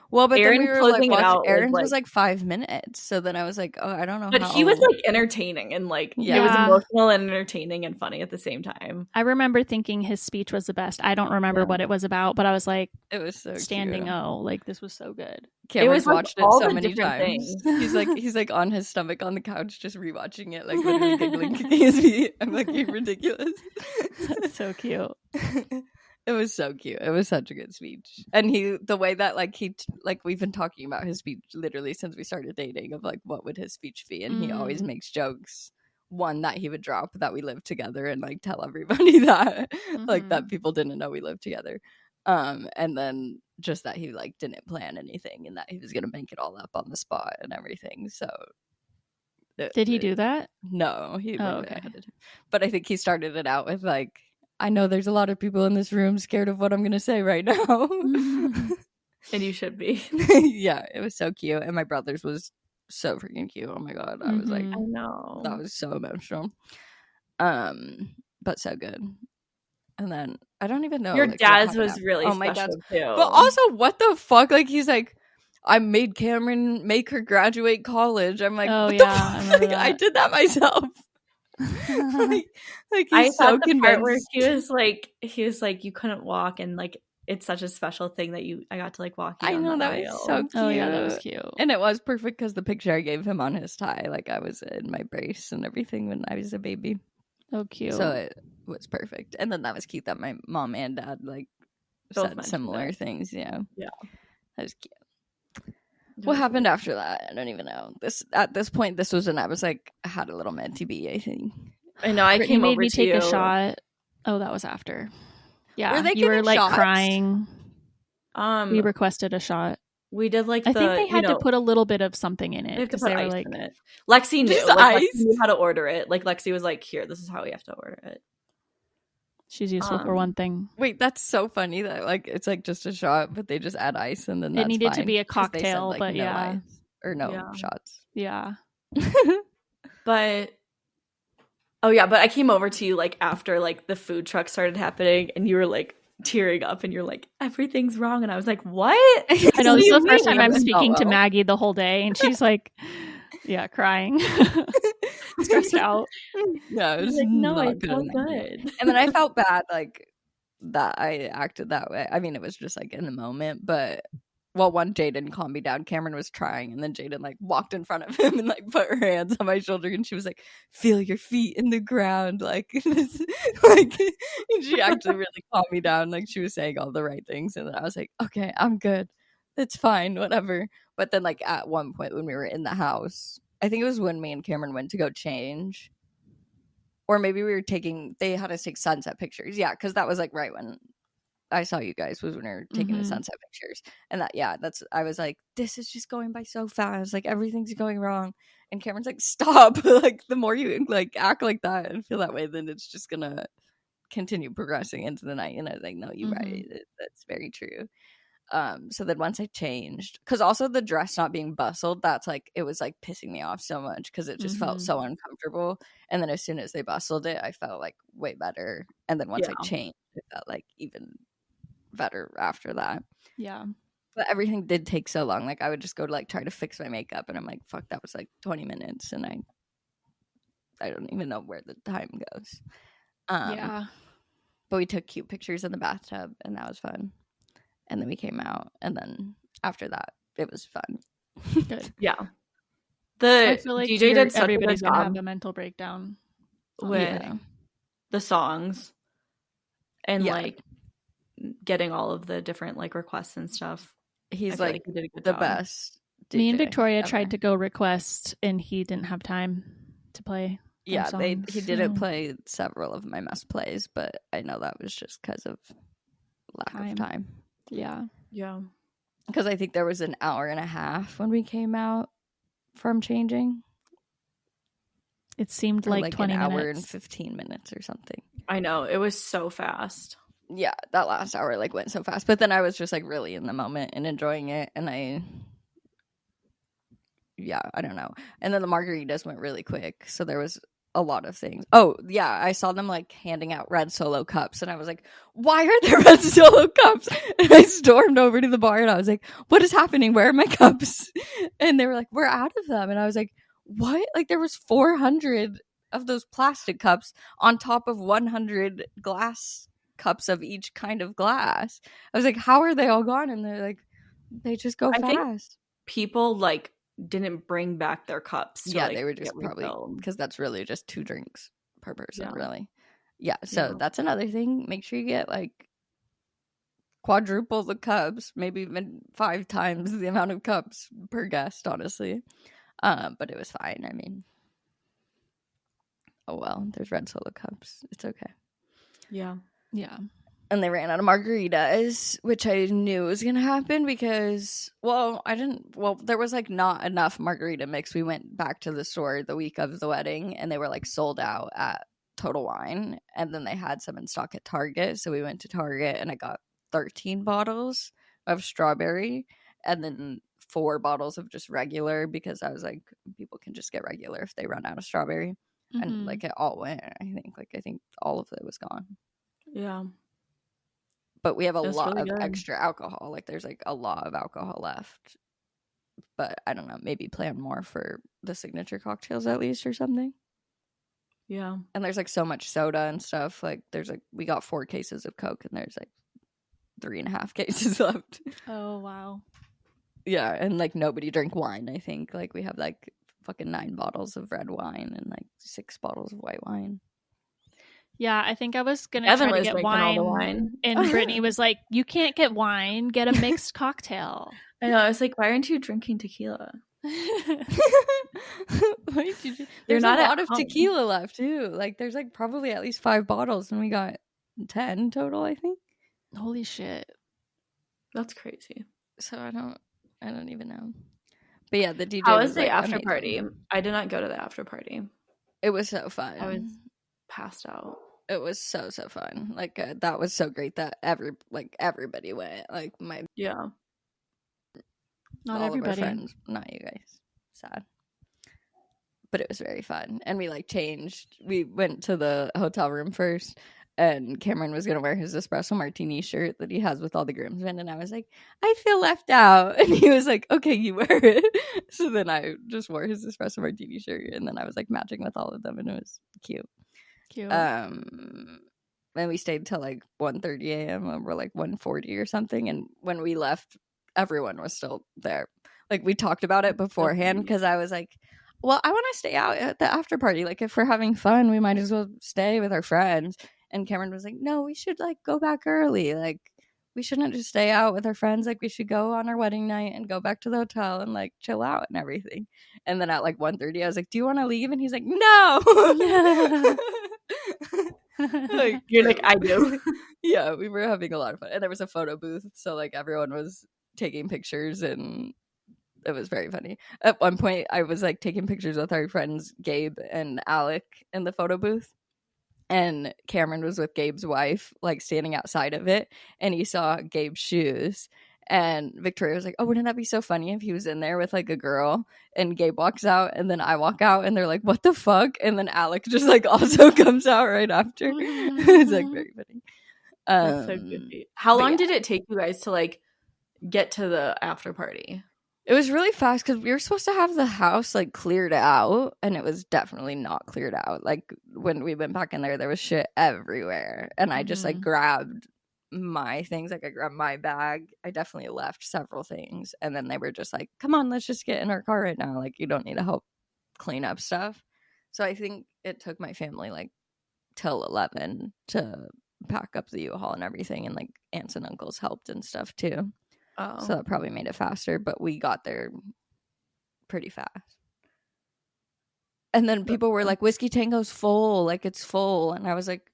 Well, but Aaron, then we were, like, watching, Aaron's was, like, 5 minutes, so then I was like, oh, I don't know but he was, like, entertaining and, like, it was emotional and entertaining and funny at the same time. I remember thinking his speech was the best. I don't remember what it was about, but I was like, it was so standing cute. Like, this was so good. Cameron's watched it so many times. He's like on his stomach on the couch just rewatching it, like, literally giggling, kicking his feet. I'm like, you're ridiculous. That's so cute. It was so cute. It was such a good speech. And the way that, like, we've been talking about his speech literally since we started dating of, like, what would his speech be, and he always makes jokes. One that he would drop that we lived together and, like, tell everybody that like, that people didn't know we lived together. And then just that he, like, didn't plan anything and that he was gonna make it all up on the spot and everything. So did he do that? No, he okay. But I think he started it out with, like, I know there's a lot of people in this room scared of what I'm going to say right now. And you should be. Yeah, it was so cute. And my brother's was so freaking cute. Oh my god. I was like, I know. That was so emotional. But so good. And then I don't even know. Your dad's was really special, my dad's too. But also, what the fuck? Like, he's like, I made Cameron make her graduate college. I'm like, what the fuck? Like, I did that myself. like he's so convinced. Part where he was like, you couldn't walk, and, like, it's such a special thing that I got to, like, walk you. I know, that was so cute. Oh yeah, that was cute. And it was perfect because the picture I gave him on his tie, like, I was in my brace and everything when I was a baby. So cute. So it was perfect. And then that was cute that my mom and dad like both said similar things. Yeah. That was cute. What happened after that? I don't even know. At this point, this was when I was like, I had a little meant to be, I think. I know. Brittany made me take a shot. Oh, that was after. Yeah, you were like shots? Crying. We requested a shot. We did like I think they had to put a little bit of something in it because they were like, in it. Lexi knew. Lexi knew how to order it. Like Lexi was like, "Here, this is how we have to order it." She's useful for one thing. Wait, that's so funny that like it's like just a shot, but they just add ice and then that's it needed fine, to be a cocktail, said, like, but no ice, or no shots. Yeah, but but I came over to you like after like the food truck started happening, and you were like tearing up, and you're like, everything's wrong, and I was like, what? I know this is the first time I'm speaking to Maggie the whole day, and she's like, crying, stressed out. No, it was like, no, I felt good. And then I felt bad like that I acted that way. I mean, it was just like in the moment, but one, Jaden calmed me down. Cameron was trying, and then Jaden like walked in front of him and like put her hands on my shoulder, and she was like, "Feel your feet in the ground," like, like. And she actually really calmed me down. Like she was saying all the right things, and then I was like, "Okay, I'm good. It's fine, whatever." But then like at one point when we were in the house, I think it was when me and Cameron went to go change, or maybe we were they had us take sunset pictures. Yeah, because that was like right when I saw you guys was when we were taking the sunset pictures. And I was like, this is just going by so fast. Like everything's going wrong. And Cameron's like, stop. Like the more you like act like that and feel that way, then it's just gonna continue progressing into the night. And I was like, no, you're right. That's very true. So then once I changed, because also the dress not being bustled, that's like, it was like pissing me off so much because it just felt so uncomfortable. And then as soon as they bustled it, I felt like way better. And then once I changed, it felt like even better after that. Yeah. But everything did take so long. Like I would just go to like try to fix my makeup, and I'm like, fuck, that was like 20 minutes, and I don't even know where the time goes. But we took cute pictures in the bathtub, and that was fun. And then we came out, and then after that, it was fun. Good. Yeah. I feel like DJ did such everybody's gonna have a mental breakdown with the songs and like getting all of the different like requests and stuff. He's like he did a good job. Best. DJ Me and Victoria tried to go request, and he didn't have time to play. Yeah, he didn't play several of my must plays, but I know that was just because of lack of time. Yeah. Because I think there was an hour and a half when we came out from changing. It seemed like 20 minutes. An hour and 15 minutes or something. I know, it was so fast. Yeah, that last hour like went so fast. But then I was just like really in the moment and enjoying it, and I don't know. And then the margaritas went really quick, so there was a lot of things. Oh yeah, I saw them like handing out red Solo cups, and I was like, why are there red Solo cups? And I stormed over to the bar, and I was like, what is happening? Where are my cups? And they were like, we're out of them. And I was like, what? Like there was 400 of those plastic cups on top of 100 glass cups of each kind of glass. I was like, how are they all gone? And they're like, they just go fast. Think people like didn't bring back their cups to, they were just probably because that's really just 2 drinks per person, really. So that's another thing. Make sure you get like quadruple the cups, maybe even 5 times the amount of cups per guest, honestly. But it was fine. I mean, oh well, there's red Solo cups, it's okay. Yeah. And they ran out of margaritas, which I knew was going to happen because, there was like not enough margarita mix. We went back to the store the week of the wedding, and they were like sold out at Total Wine. And then they had some in stock at Target. So we went to Target, and I got 13 bottles of strawberry and then 4 bottles of just regular, because I was like, people can just get regular if they run out of strawberry. And like it all went, I think all of it was gone. Yeah. But we have a lot of extra alcohol. Like there's like a lot of alcohol left. But I don't know, maybe plan more for the signature cocktails at least or something. Yeah. And there's like so much soda and stuff. Like there's like, we got 4 cases of Coke, and there's like 3.5 cases left. Oh, wow. Yeah. And like nobody drank wine, I think. Like we have like fucking 9 bottles of red wine and like 6 bottles of white wine. Yeah, I think I was going to try to get wine. And Brittany was like, you can't get wine. Get a mixed cocktail. I know. I was like, why aren't you drinking tequila? There's not a lot of tequila left, too. Like, there's like probably at least 5 bottles, and we got 10 total, I think. Holy shit. That's crazy. So I don't even know. But yeah, the DJ How was was the like, after amazing. party? I did not go to the after party. It was so fun. I was passed out. It was so fun. Like that was so great that everybody went. Like my not everybody. Friends, not you guys. Sad. But it was very fun. And we like changed. We went to the hotel room first, and Cameron was gonna wear his espresso martini shirt that he has with all the groomsmen, and I was like, I feel left out. And he was like, okay, you wear it. So then I just wore his espresso martini shirt, and then I was like matching with all of them, and it was cute. And we stayed till like 1:30 a.m. or like 1:40 or something, and when we left, everyone was still there. Like we talked about it beforehand, because I was like, well, I want to stay out at the after party. Like if we're having fun, we might as well stay with our friends. And Cameron was like, no, we should like go back early. Like we shouldn't just stay out with our friends. Like we should go on our wedding night and go back to the hotel and like chill out and everything. And then at like 1:30, I was like, do you want to leave? And he's like, no. Like, you're like, I do. Yeah, we were having a lot of fun. And there was a photo booth, so like everyone was taking pictures, and it was very funny. At one point I was like taking pictures with our friends Gabe and Alec in the photo booth, and Cameron was with Gabe's wife like standing outside of it, and he saw Gabe's shoes. And Victoria was like, oh, wouldn't that be so funny if he was in there with like a girl? And Gabe walks out, and then I walk out, and they're like, what the fuck? And then Alec just like also comes out right after. It's like very funny. That's so goofy. How long did it take you guys to like get to the after party? It was really fast, because we were supposed to have the house like cleared out, and it was definitely not cleared out. Like when we went back in there was shit everywhere, and I just like grabbed my things. Like I grabbed my bag. I definitely left several things, and then they were just like, come on, let's just get in our car right now. Like you don't need to help clean up stuff. So I think it took my family like till 11 to pack up the U-Haul and everything, and like aunts and uncles helped and stuff too. So that probably made it faster, but we got there pretty fast. And then people were like, Whiskey Tango's full, like it's full. And I was like,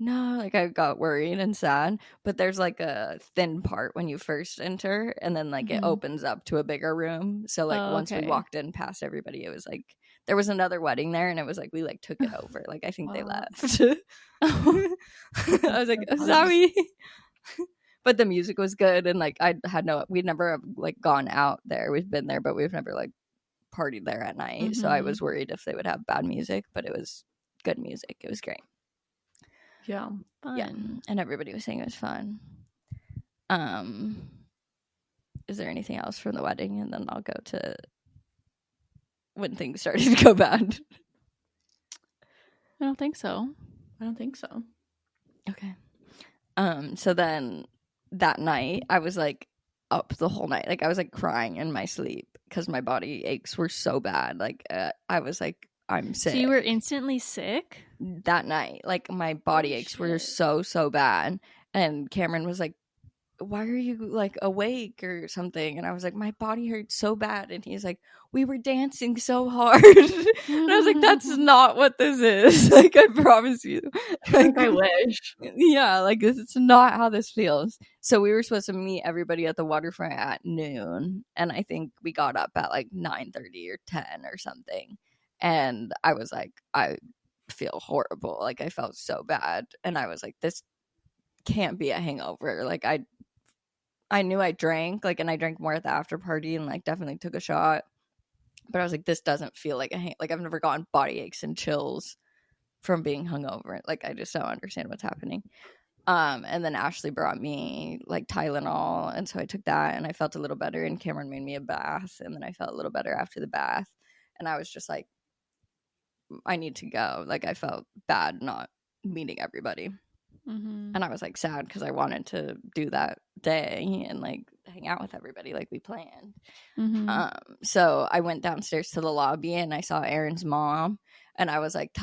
no, like I got worried and sad. But there's like a thin part when you first enter, and then like it opens up to a bigger room. So like once we walked in past everybody, it was like there was another wedding there, and it was like we like took it over. Like I think they left. I was like, oh, sorry. But the music was good, and like we'd never like gone out there. We've been there, but we've never like partied there at night. So I was worried if they would have bad music, but it was good music. It was great. Yeah, fun. Yeah, and everybody was saying it was fun. Is there anything else from the wedding? And then I'll go to when things started to go bad. I don't think so. Okay. So then that night I was like up the whole night. Like I was like crying in my sleep because my body aches were so bad. Like I was like, I'm sick. So you were instantly sick that night. Like my body aches were so bad. And Cameron was like, why are you like awake or something? And I was like, my body hurts so bad. And he's like, we were dancing so hard. And I was like, that's not what this is. Like I promise you. Like I wish. Yeah, like it's not how this feels. So we were supposed to meet everybody at the waterfront at noon, and I think we got up at like 9:30 or 10 or something. And I was like, I feel horrible. Like I felt so bad, and I was like, this can't be a hangover. Like I knew I drank, like, and I drank more at the after party, and like definitely took a shot. But I was like, this doesn't feel like like I've never gotten body aches and chills from being hungover. Like I just don't understand what's happening. And then Ashley brought me like Tylenol, and so I took that, and I felt a little better. And Cameron made me a bath, and then I felt a little better after the bath. And I was just like, I need to go. Like I felt bad not meeting everybody. And I was like sad because I wanted to do that day and like hang out with everybody like we planned. So I went downstairs to the lobby, and I saw Aaron's mom, and I was like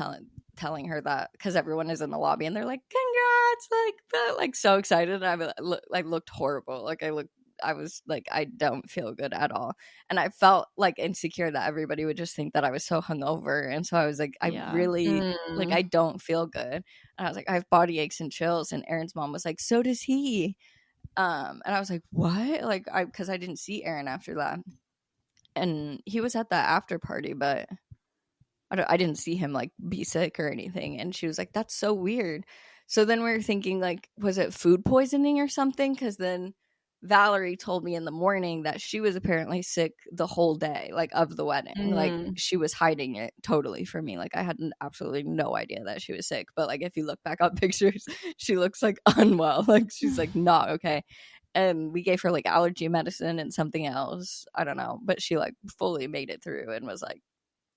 telling her that because everyone is in the lobby and they're like, congrats, like so excited. And I looked horrible. Like I was like, I don't feel good at all. And I felt like insecure that everybody would just think that I was so hungover. And so I was like, I really, like, I don't feel good. And I was like, I have body aches and chills. And Aaron's mom was like, so does he. And I was like, what? Like, because I didn't see Aaron after that. And he was at that after party, but I didn't see him like be sick or anything. And she was like, that's so weird. So then we were thinking, like, was it food poisoning or something? Because then Valerie told me in the morning that she was apparently sick the whole day, like, of the wedding. Like, she was hiding it totally from me. Like, I had absolutely no idea that she was sick. But like, if you look back on pictures, she looks like unwell. Like, she's like not okay. And we gave her like allergy medicine and something else. I don't know. But she like fully made it through and was like,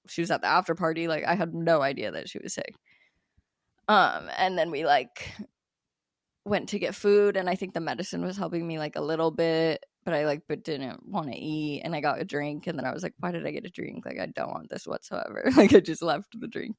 she was at the after party. Like, I had no idea that she was sick. And then we like went to get food, and I think the medicine was helping me like a little bit, but I didn't want to eat, and I got a drink, and then I was like, why did I get a drink? Like, I don't want this whatsoever. Like, I just left the drink.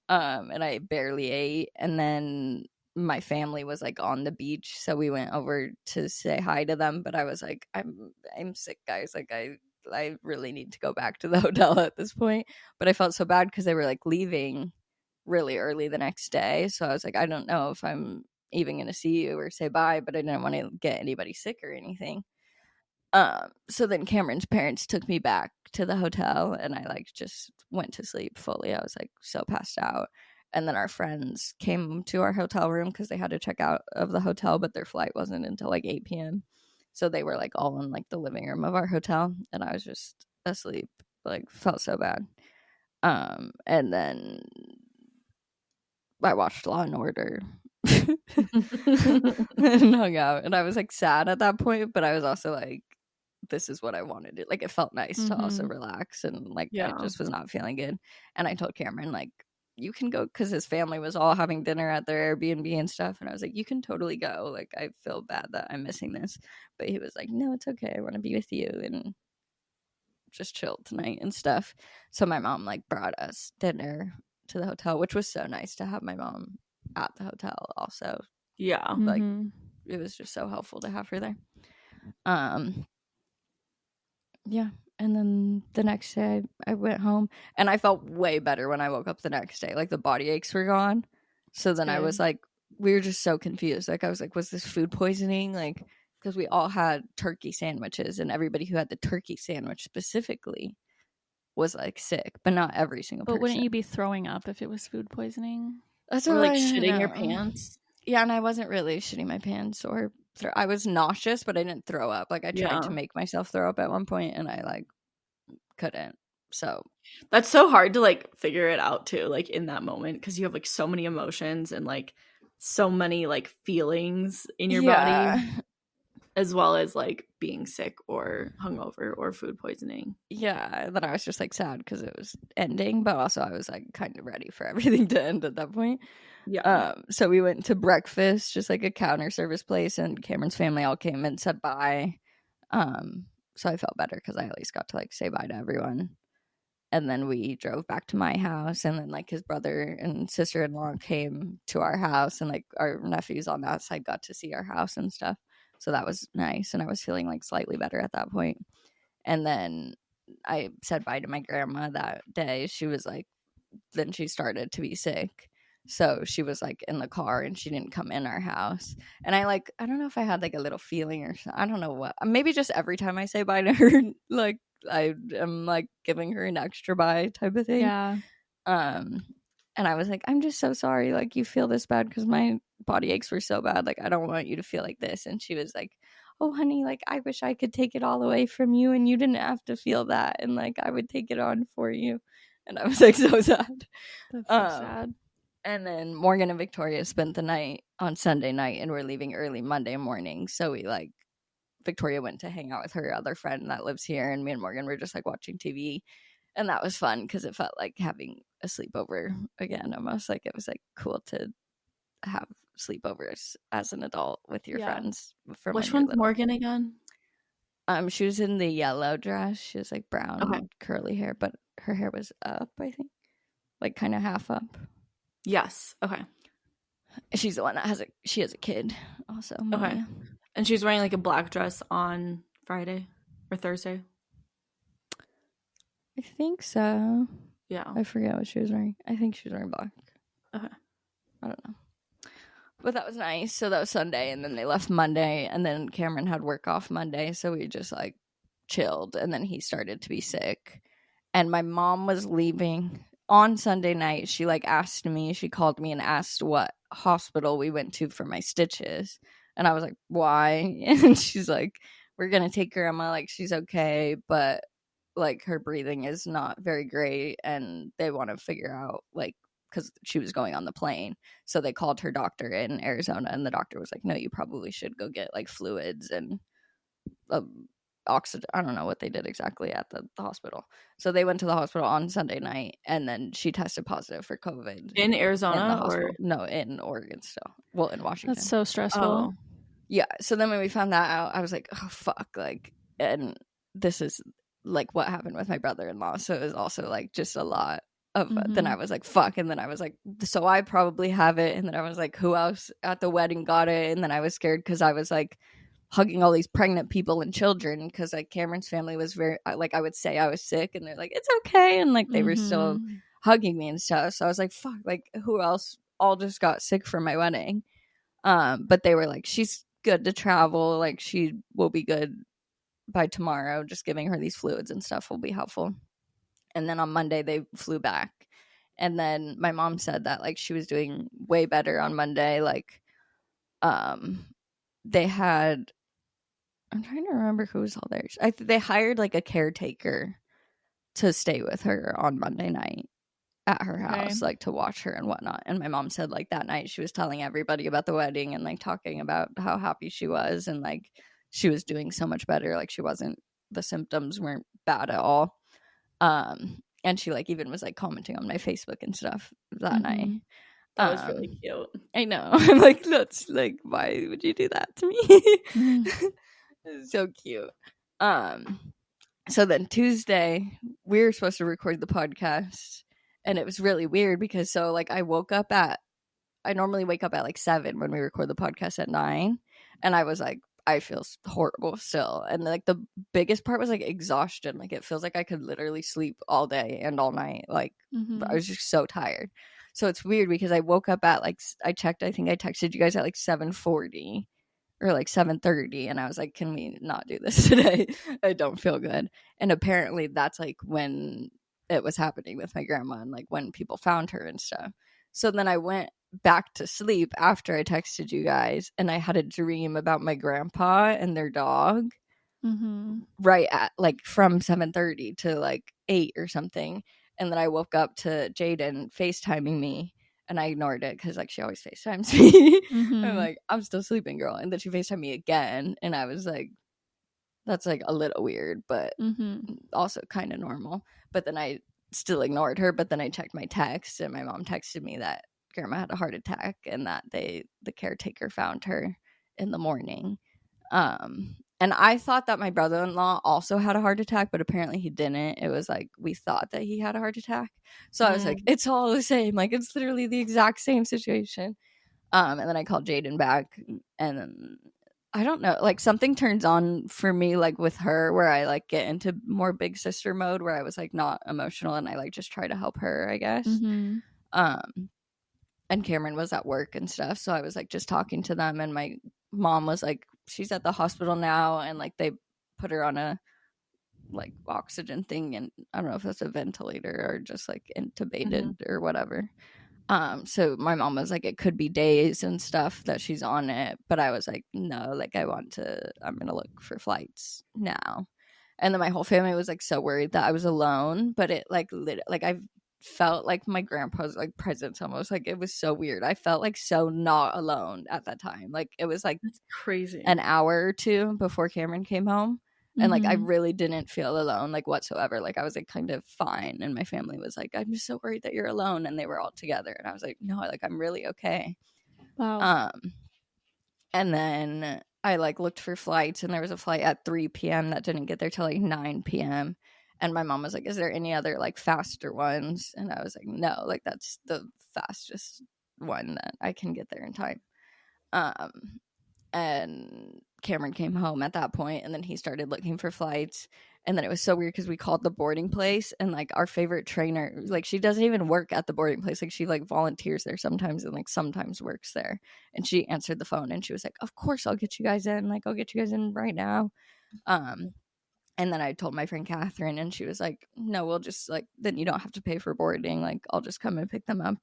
And I barely ate, and then my family was like on the beach, so we went over to say hi to them, but I was like, I'm sick, guys. Like, I really need to go back to the hotel at this point. But I felt so bad because they were like leaving really early the next day. So I was like, I don't know if I'm even going to see you or say bye, but I didn't want to get anybody sick or anything. So then Cameron's parents took me back to the hotel, and I like just went to sleep fully. I was like so passed out. And then our friends came to our hotel room because they had to check out of the hotel, but their flight wasn't until like 8 p.m. So they were like all in like the living room of our hotel, and I was just asleep. Like, felt so bad. And then I watched Law and Order and hung out, and I was like sad at that point, but I was also like, this is what I wanted to, like, it felt nice to also relax, and like, I just was not feeling good. And I told Cameron, like, you can go, because his family was all having dinner at their Airbnb and stuff, and I was like, you can totally go, like, I feel bad that I'm missing this. But he was like, no, it's okay, I want to be with you and just chill tonight and stuff. So my mom like brought us dinner to the hotel, which was so nice to have my mom at the hotel also. Yeah. Like, it was just so helpful to have her there. Yeah. And then the next day I went home, and I felt way better when I woke up the next day. Like, the body aches were gone. So then I was like, we were just so confused. Like, I was like, was this food poisoning? Like, because we all had turkey sandwiches, and everybody who had the turkey sandwich specifically was like sick, but not every single person. But wouldn't you be throwing up if it was food poisoning? That's or like shitting your pants? Yeah, and I wasn't really shitting my pants or I was nauseous, but I didn't throw up. Like, I tried to make myself throw up at one point, and I like couldn't. So that's so hard to like figure it out too, like in that moment, because you have like so many emotions and like so many like feelings in your body, as well as like being sick or hungover or food poisoning. Yeah, then I was just like sad because it was ending, but also I was like kind of ready for everything to end at that point. Yeah. So we went to breakfast, just like a counter service place, and Cameron's family all came and said bye. So I felt better because I at least got to like say bye to everyone. And then we drove back to my house, and then like his brother and sister-in-law came to our house, and like our nephews on that side got to see our house and stuff. So that was nice, and I was feeling like slightly better at that point. And then I said bye to my grandma that day. She was like, then she started to be sick. So she was like in the car, and she didn't come in our house. And I don't know if I had like a little feeling or something. I don't know what. Maybe just every time I say bye to her, like, I am like giving her an extra bye type of thing. Yeah. And I was like, I'm just so sorry. Like, you feel this bad because my body aches were so bad. Like, I don't want you to feel like this. And she was like, oh, honey, like, I wish I could take it all away from you, and you didn't have to feel that. And like, I would take it on for you. And I was like, so sad. That's so sad. And then Morgan and Victoria spent the night on Sunday night, and we're leaving early Monday morning. So we like, Victoria went to hang out with her other friend that lives here, and me and Morgan were just like watching TV. And that was fun because it felt like having a sleepover again, almost. Like, it was like cool to have sleepovers as an adult with your friends. Which one's Morgan again? She was in the yellow dress. She was like brown, curly hair, but her hair was up, I think, like kind of half up. Yes. Okay. She's the one that has a kid also. Malia. Okay. And she's wearing like a black dress on Friday or Thursday. I think so. Yeah. I forget what she was wearing. I think she was wearing black. Okay. I don't know. But that was nice. So that was Sunday, and then they left Monday, and then Cameron had work off Monday, so we just like chilled, and then he started to be sick. And my mom was leaving on Sunday night. She like asked me, she called me and asked what hospital we went to for my stitches. And I was like, why? And she's like, we're gonna take grandma, like she's okay, but like her breathing is not very great, and they want to figure out like, because she was going on the plane, so they called her doctor in Arizona, and the doctor was like, no, you probably should go get like fluids and oxygen. I don't know what they did exactly at the hospital. So they went to the hospital on Sunday night, and then she tested positive for COVID in Arizona in the hospital. or no, in Oregon still. Well, in Washington. That's so stressful. Oh. Yeah. So then when we found that out, I was like, oh fuck, like, and this is like what happened with my brother-in-law. So it was also like just a lot of then I was like, fuck, and then I was like, so I probably have it, and then I was like, who else at the wedding got it? And then I was scared because I was like hugging all these pregnant people and children, because like Cameron's family was very like, I would say I was sick and they're like, it's okay, and like they were still hugging me and stuff. So I was like, fuck, like who else all just got sick for my wedding? But they were like, she's good to travel, like she will be good by tomorrow, just giving her these fluids and stuff will be helpful. And then on Monday they flew back, and then my mom said that like she was doing way better on Monday. Like they had, I'm trying to remember who was all there. They hired like a caretaker to stay with her on Monday night at her house, like to watch her and whatnot. And my mom said like that night she was telling everybody about the wedding and like talking about how happy she was, and like she was doing so much better. Like the symptoms weren't bad at all. And she like even was like commenting on my Facebook and stuff that night. That was really cute. I know. I'm like, that's like, why would you do that to me? It's so cute. So then Tuesday we were supposed to record the podcast, and it was really weird because so like I normally wake up at like 7 when we record the podcast at 9, and I was like, I feel horrible still. And like the biggest part was like exhaustion. Like it feels like I could literally sleep all day and all night. Like I was just so tired. So it's weird because I woke up at like, I think I texted you guys at like 7:40 or like 7:30, and I was like, can we not do this today? I don't feel good. And apparently that's like when it was happening with my grandma, and like when people found her and stuff. So then I went back to sleep after I texted you guys, and I had a dream about my grandpa and their dog right at like from 7:30 to like 8 or something. And then I woke up to Jaden FaceTiming me, and I ignored it because like she always FaceTimes me. I'm like, I'm still sleeping, girl. And then she FaceTimed me again, and I was like, that's like a little weird, but also kind of normal. But then I still ignored her. But then I checked my text, and my mom texted me that grandma had a heart attack, and that the caretaker found her in the morning. And I thought that my brother-in-law also had a heart attack, but apparently he didn't. It was like we thought that he had a heart attack. So I was like, it's all the same. Like it's literally the exact same situation. And then I called Jaden back, and then I don't know, like something turns on for me like with her where I like get into more big sister mode where I was like not emotional, and I like just try to help her, I guess. And Cameron was at work and stuff, so I was like just talking to them, and my mom was like, she's at the hospital now, and like they put her on a like oxygen thing, and I don't know if that's a ventilator or just like intubated or whatever. So my mom was like, it could be days and stuff that she's on it, but I was like, no, like I'm gonna look for flights now. And then my whole family was like so worried that I was alone, but it like I felt like my grandpa's like presence almost. Like it was so weird. I felt like so not alone at that time. Like it was like that's crazy, an hour or two before Cameron came home, and like I really didn't feel alone like whatsoever. Like I was like kind of fine, and my family was like, I'm just so worried that you're alone, and they were all together, and I was like, no, like I'm really okay. Wow. And then I like looked for flights, and there was a flight at 3 p.m. that didn't get there till like 9 p.m. And my mom was like, is there any other like faster ones? And I was like, no, like that's the fastest one that I can get there in time. And Cameron came home at that point, and then he started looking for flights. And then it was so weird because we called the boarding place, and like our favorite trainer, like she doesn't even work at the boarding place, like she like volunteers there sometimes and like sometimes works there. And she answered the phone and she was like, of course I'll get you guys in, like I'll get you guys in right now. And then I told my friend Catherine, and she was like, no, we'll just like, then you don't have to pay for boarding, like I'll just come and pick them up.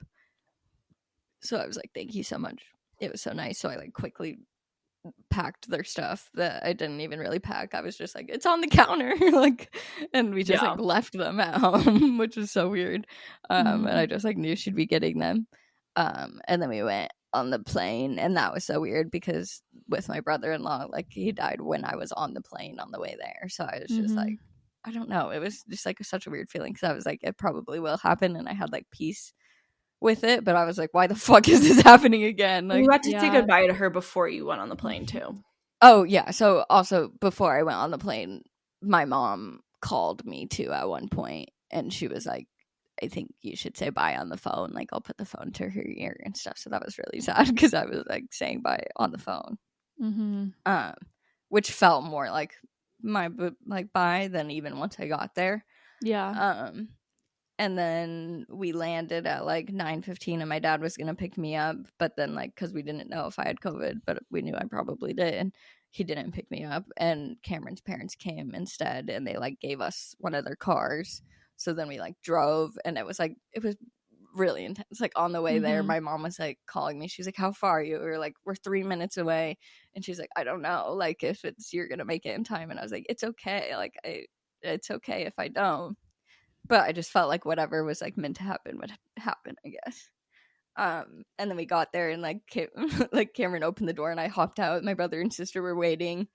So I was like, thank you so much, it was so nice. So I like quickly packed their stuff that I didn't even really pack. I was just like, it's on the counter, like, and we just like left them at home, which is so weird. And I just like knew she'd be getting them. And then we went on the plane, and that was so weird because with my brother-in-law, like he died when I was on the plane on the way there. So I was just like, I don't know, it was just like such a weird feeling because I was like, it probably will happen, and I had like peace with it, but I was like, why the fuck is this happening again? Like, you had to say goodbye to her before you went on the plane too. Oh yeah, so also before I went on the plane, my mom called me too at one point, and she was like, I think you should say bye on the phone, like I'll put the phone to her ear and stuff. So that was really sad because I was like saying bye on the phone, which felt more like my like bye than even once I got there. And then we landed at like 9:15, and my dad was going to pick me up. But then, like, because we didn't know if I had COVID, but we knew I probably did, and he didn't pick me up. And Cameron's parents came instead, and they like gave us one of their cars. So then we like drove, and it was really intense. Like on the way there, my mom was like calling me. She's like, how far are you? We were like, we're 3 minutes away. And she's like, I don't know, like if you're going to make it in time. And I was like, it's okay. Like it's okay if I don't. But I just felt like whatever was like meant to happen would happen, I guess. And then we got there, and like Cameron opened the door, and I hopped out. My brother and sister were waiting,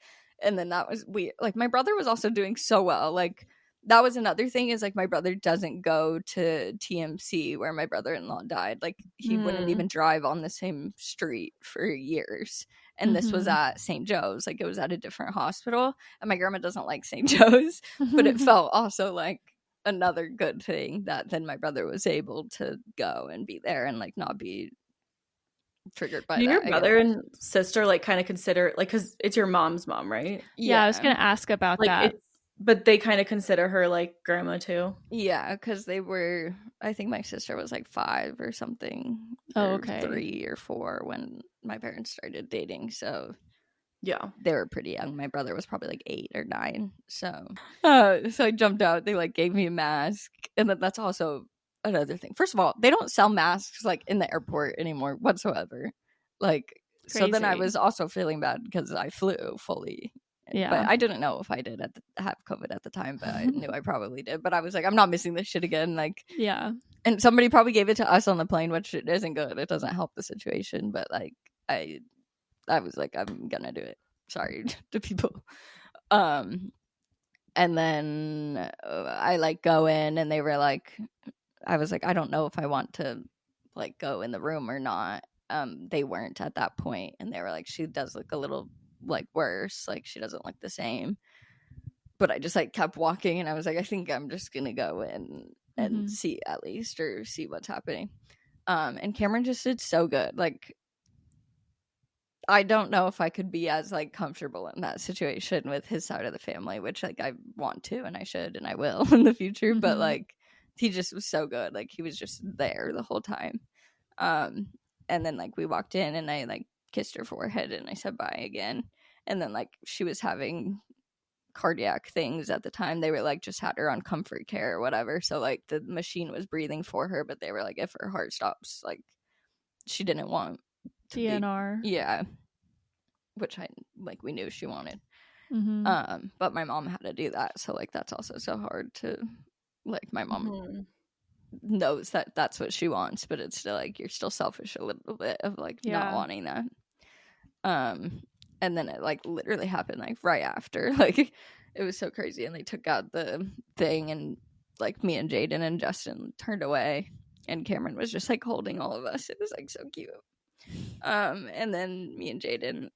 and then that was weird. Like my brother was also doing so well. Like that was another thing, is like my brother doesn't go to TMC where my brother-in-law died. Like he wouldn't even drive on the same street for years. And this was at St. Joe's, like it was at a different hospital. And my grandma doesn't like St. Joe's, but it felt also like another good thing that then my brother was able to go and be there and like not be triggered by that. Your brother and sister like kind of consider, like, because it's your mom's mom, right? Yeah, I was gonna ask about like, that. But they kind of consider her like grandma too. Yeah, because they were, I think my sister was like 5 or something. Oh, okay. 3 or 4 when my parents started dating. So yeah, they were pretty young. My brother was probably like 8 or 9. So I jumped out. They like gave me a mask, and then that's also another thing. First of all, they don't sell masks like in the airport anymore whatsoever. Like, crazy. So then I was also feeling bad because I flew fully. Yeah, but I didn't know if I did have COVID at the time, but I knew I probably did. But I was like, I'm not missing this shit again. Like, yeah. And somebody probably gave it to us on the plane, which isn't good. It doesn't help the situation. But like, I was like, I'm gonna do it. Sorry to people. And then I like go in, and they were like, I was like, I don't know if I want to like go in the room or not. They weren't at that point, and they were like, she does look a little like worse, like she doesn't look the same. But I just like kept walking, and I was like, I think I'm just gonna go in and see at least, or see what's happening. And Cameron just did so good. Like, I don't know if I could be as like comfortable in that situation with his side of the family, which like I want to, and I should, and I will in the future. But like, he just was so good. Like he was just there the whole time. And then like we walked in, and I like kissed her forehead, and I said bye again. And then like she was having cardiac things at the time. They were like just had her on comfort care or whatever. So like the machine was breathing for her, but they were like, if her heart stops, like she didn't want DNR. Yeah, which I like we knew she wanted. But my mom had to do that, so like that's also so hard to like. My mom knows that that's what she wants, but it's still like you're still selfish a little bit of like not wanting that. And then it like literally happened like right after. Like it was so crazy, and they took out the thing, and like me and Jaden and Justin turned away, and Cameron was just like holding all of us. It was like so cute. And then me and Jaden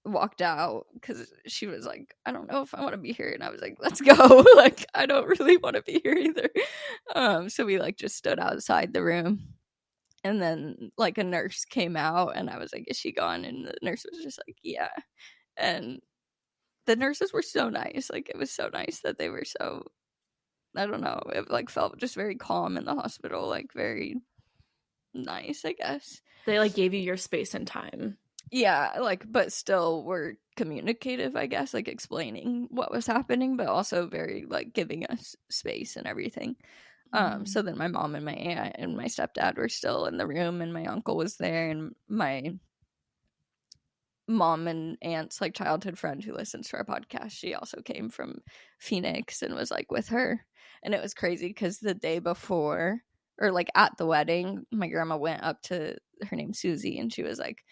walked out because she was like, I don't know if I want to be here, and I was like, let's go. Like, I don't really want to be here either. So we like just stood outside the room, and then like a nurse came out, and I was like, is she gone? And the nurse was just like, yeah. And the nurses were so nice. Like, it was so nice that they were so, I don't know, it like felt just very calm in the hospital, like very nice, I guess. They like gave you your space and time. Yeah, like, but still were communicative, I guess, like explaining what was happening, but also very like giving us space and everything. So then my mom and my aunt and my stepdad were still in the room, and my uncle was there, and my mom and aunt's like childhood friend who listens to our podcast, she also came from Phoenix and was like with her. And it was crazy because the day before, or like at the wedding, my grandma went up to, her name's Susie, and she was like,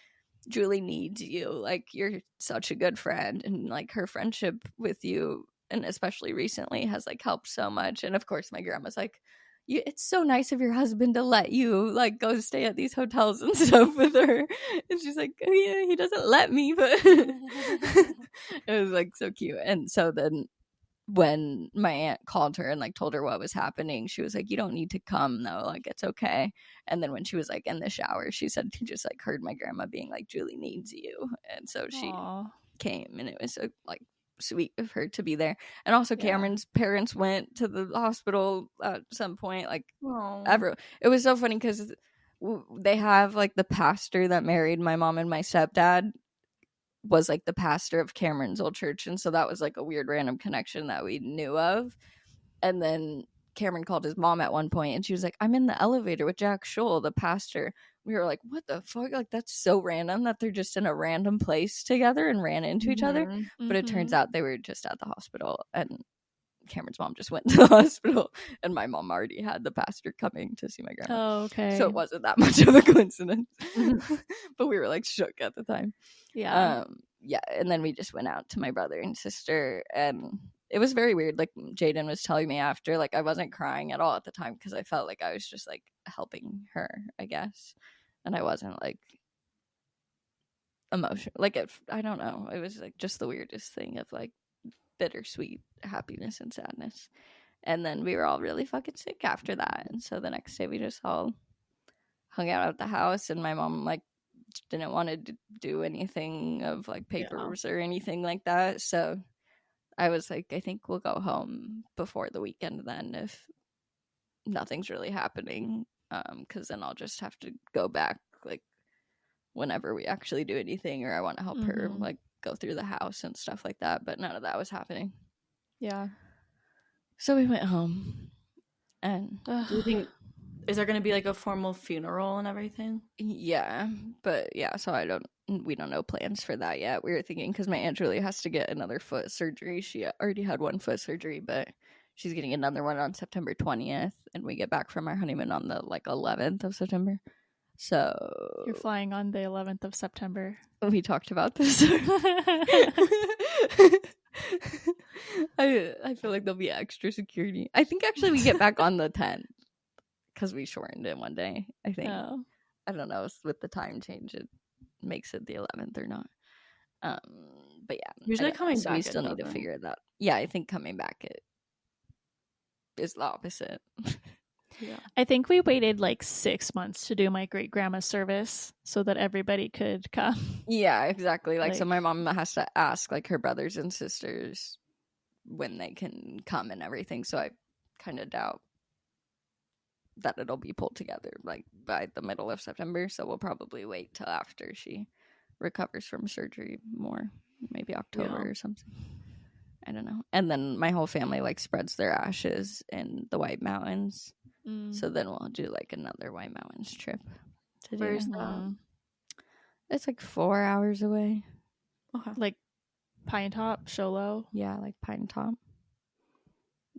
Julie needs you, like you're such a good friend, and like her friendship with you, and especially recently, has like helped so much. And of course my grandma's like, it's so nice of your husband to let you like go stay at these hotels and stuff with her. And she's like, oh yeah, he doesn't let me, but it was like so cute. And so then when my aunt called her and like told her what was happening, she was like, you don't need to come though, like it's okay. And then when she was like in the shower, she said she just like heard my grandma being like, Julie needs you. And so she came, and it was so like sweet of her to be there. And also Cameron's parents went to the hospital at some point, like ever. It was so funny because they have like the pastor that married my mom and my stepdad was like the pastor of Cameron's old church, and so that was like a weird random connection that we knew of. And then Cameron called his mom at one point, and she was like, I'm in the elevator with Jack Scholl, the pastor. We were like, what the fuck? Like, that's so random that they're just in a random place together and ran into each other. But it turns out they were just at the hospital, and Cameron's mom just went to the hospital, and my mom already had the pastor coming to see my grandma. Oh, okay. So it wasn't that much of a coincidence. But we were like shook at the time. Yeah. Yeah, and then we just went out to my brother and sister, and it was very weird. Like Jaden was telling me after, like I wasn't crying at all at the time because I felt like I was just like helping her, I guess, and I wasn't like emotional. Like I don't know. It was like just the weirdest thing of like bittersweet happiness and sadness. And then we were all really fucking sick after that, and so the next day we just all hung out at the house, and my mom like didn't want to do anything of like papers or anything like that, so I was like, I think we'll go home before the weekend then if nothing's really happening, because then I'll just have to go back like whenever we actually do anything, or I want to help her like go through the house and stuff like that, but none of that was happening. Yeah. So we went home. And do you think, is there going to be like a formal funeral and everything? Yeah, but yeah, so we don't know plans for that yet. We were thinking because my Aunt Julie has to get another foot surgery. She already had one foot surgery, but she's getting another one on September 20th, and we get back from our honeymoon on the like 11th of September. So you're flying on the 11th of September. We talked about this. I feel like there'll be extra security. I think actually we get back on the 10th because we shortened it one day, I think. Oh. I don't know, with the time change it makes it the 11th or not. But yeah, usually coming back, so we still need to figure it out. Yeah, I think coming back it is the opposite. Yeah, I think we waited like 6 months to do my great grandma's service so that everybody could come. Yeah, exactly. Like so my mom has to ask like her brothers and sisters when they can come and everything, so I kind of doubt that it'll be pulled together like by the middle of September, so we'll probably wait till after she recovers from surgery more, maybe October or something. I don't know. And then my whole family like spreads their ashes in the White Mountains, so then we'll do like another White Mountains trip to do. Where's that? It's like 4 hours away. Okay. Like Pine Top, Show Low? Yeah, like Pine Top.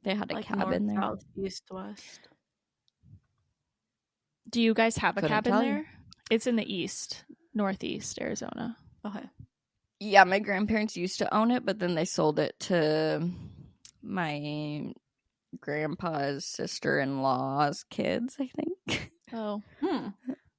They had a like cabin north, there. South, east, west. Do you guys have a cabin there? It's in the east, northeast Arizona. Okay. Yeah, my grandparents used to own it, but then they sold it to my grandpa's sister-in-law's kids, I think. Oh.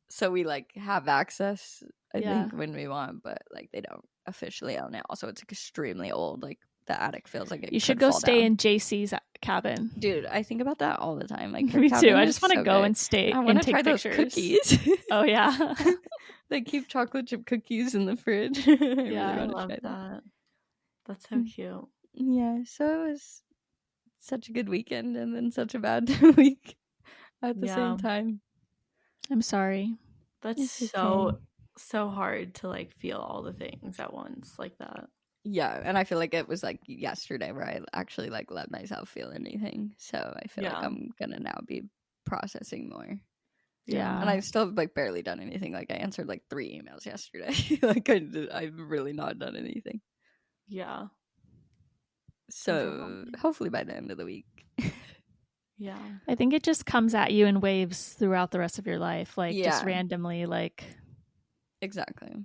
So we like have access I think, when we want, but like they don't officially own it. Also, it's like extremely old. Like the attic feels like it. You should go stay in JC's cabin. Dude, I think about that all the time. Like me too. I just want to go and stay. I want to take try pictures. Those cookies. Oh yeah, they keep chocolate chip cookies in the fridge. I love that. That's so cute. Yeah, so it was such a good weekend and then such a bad week at the same time. I'm sorry. That's so hard to like feel all the things at once like that. Yeah, and I feel like it was like yesterday where I actually like let myself feel anything. So I feel like I'm gonna now be processing more. Yeah. And I've still like barely done anything. Like I answered like 3 emails yesterday. Like I've really not done anything. Yeah. So hopefully by the end of the week. Yeah. I think it just comes at you in waves throughout the rest of your life. Like just randomly, like. Exactly.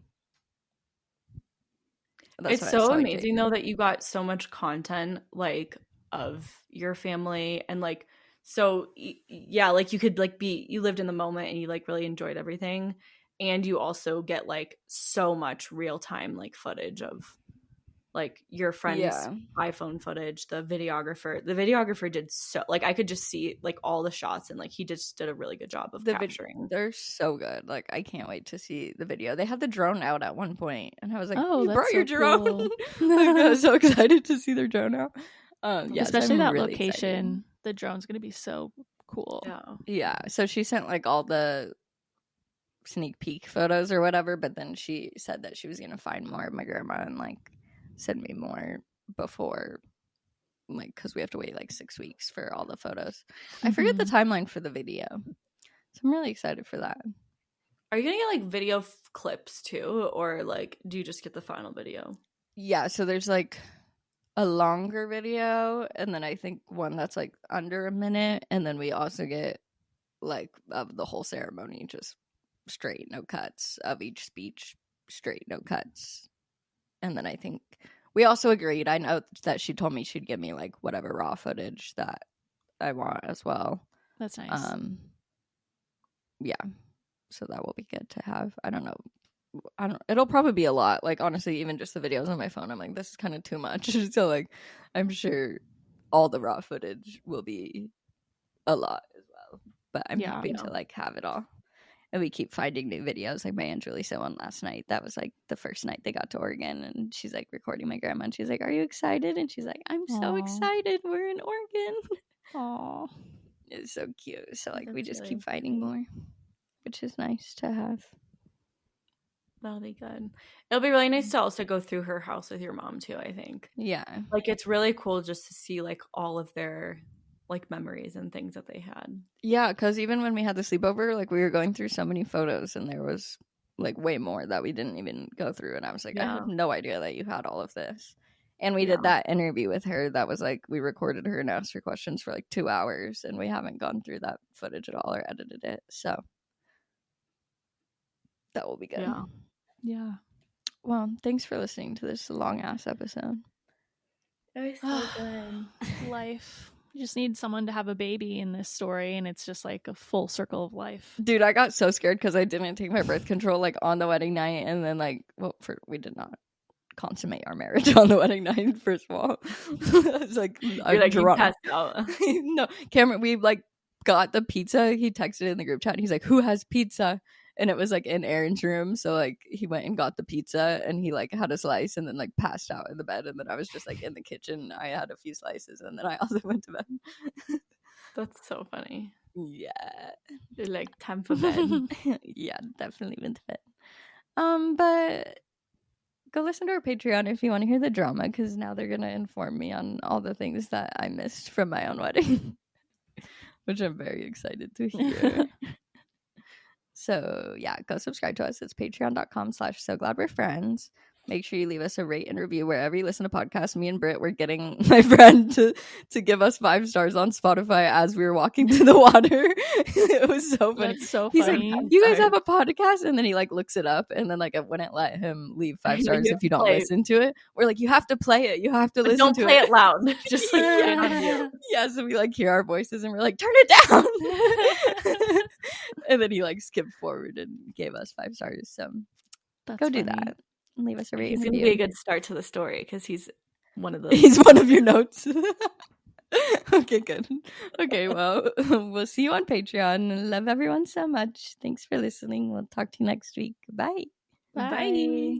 It's so amazing though that you got so much content like of your family and like so like you could like you lived in the moment and you like really enjoyed everything, and you also get like so much real time like footage of like your friend's iPhone footage. The videographer did so like I could just see like all the shots, and like he just did a really good job of capturing. They're so good. Like I can't wait to see the video. They had the drone out at one point and I was like, you brought your drone. Cool. Like, I was so excited to see their drone out. Especially that really location. Excited. The drone's gonna be so cool. Yeah. So she sent like all the sneak peek photos or whatever, but then she said that she was gonna find more of my grandma and like send me more before, like, because we have to wait like 6 weeks for all the photos. I forget the timeline for the video, so I'm really excited for that. Are you gonna get like video clips too, or like do you just get the final video? Yeah, so there's like a longer video, and then I think one that's like under a minute, and then we also get like of the whole ceremony, just straight, no cuts, of each speech, straight, no cuts. And then I think we also agreed, I know that she told me she'd give me like whatever raw footage that I want as well. That's nice. Yeah. So that will be good to have. I don't know. It'll probably be a lot. Like honestly, even just the videos on my phone, I'm like, this is kind of too much. So like I'm sure all the raw footage will be a lot as well. But I'm happy to like have it all. And we keep finding new videos. Like my Aunt Julie sent one last night. That was like the first night they got to Oregon, and she's like recording my grandma, and she's like, "Are you excited?" And she's like, "I'm so excited. We're in Oregon." Aww, it's so cute. So like we just keep finding more, which is nice to have. That'll be good. It'll be really nice to also go through her house with your mom too, I think. Yeah. Like it's really cool just to see like all of their like memories and things that they had. Yeah, because even when we had the sleepover, like we were going through so many photos, and there was like way more that we didn't even go through, and I was like, I had no idea that you had all of this. And we did that interview with her that was like, we recorded her and asked her questions for like 2 hours, and we haven't gone through that footage at all or edited it, so that will be good. Yeah. Well, thanks for listening to this long ass episode. It was so good. Life. You just need someone to have a baby in this story, and it's just like a full circle of life. Dude, I got so scared because I didn't take my birth control like on the wedding night, and then like, we did not consummate our marriage on the wedding night. First of all, I was like, I'm like drunk. You passed out. No, Cameron, we like got the pizza. He texted in the group chat, and he's like, "Who has pizza?" And it was like in Aaron's room, so like he went and got the pizza, and he like had a slice, and then like passed out in the bed, and then I was just like in the kitchen. I had a few slices, and then I also went to bed. That's so funny. Yeah, you're like time for bed. Yeah, definitely went to bed. But go listen to our Patreon if you want to hear the drama, because now they're gonna inform me on all the things that I missed from my own wedding, which I'm very excited to hear. So yeah, go subscribe to us. It's patreon.com/sogladwerefriends. Make sure you leave us a rate and review wherever you listen to podcasts. Me and Britt were getting my friend to give us 5 stars on Spotify as we were walking to the water. It was so funny. That's so He's funny. like, you guys have a podcast? And then he like looks it up, and then like I wouldn't let him leave 5 stars if you don't listen to it. We're like, you have to play it. You have to listen to it. Don't play it loud. Just like yeah, so we like hear our voices and we're like, turn it down. And then he like skipped forward and gave us 5 stars. So Go do that. Leave us a review. He's going to be a good start to the story because he's one of those. He's one of your notes. Okay, good. Okay, well, we'll see you on Patreon. Love everyone so much. Thanks for listening. We'll talk to you next week. Bye. Bye.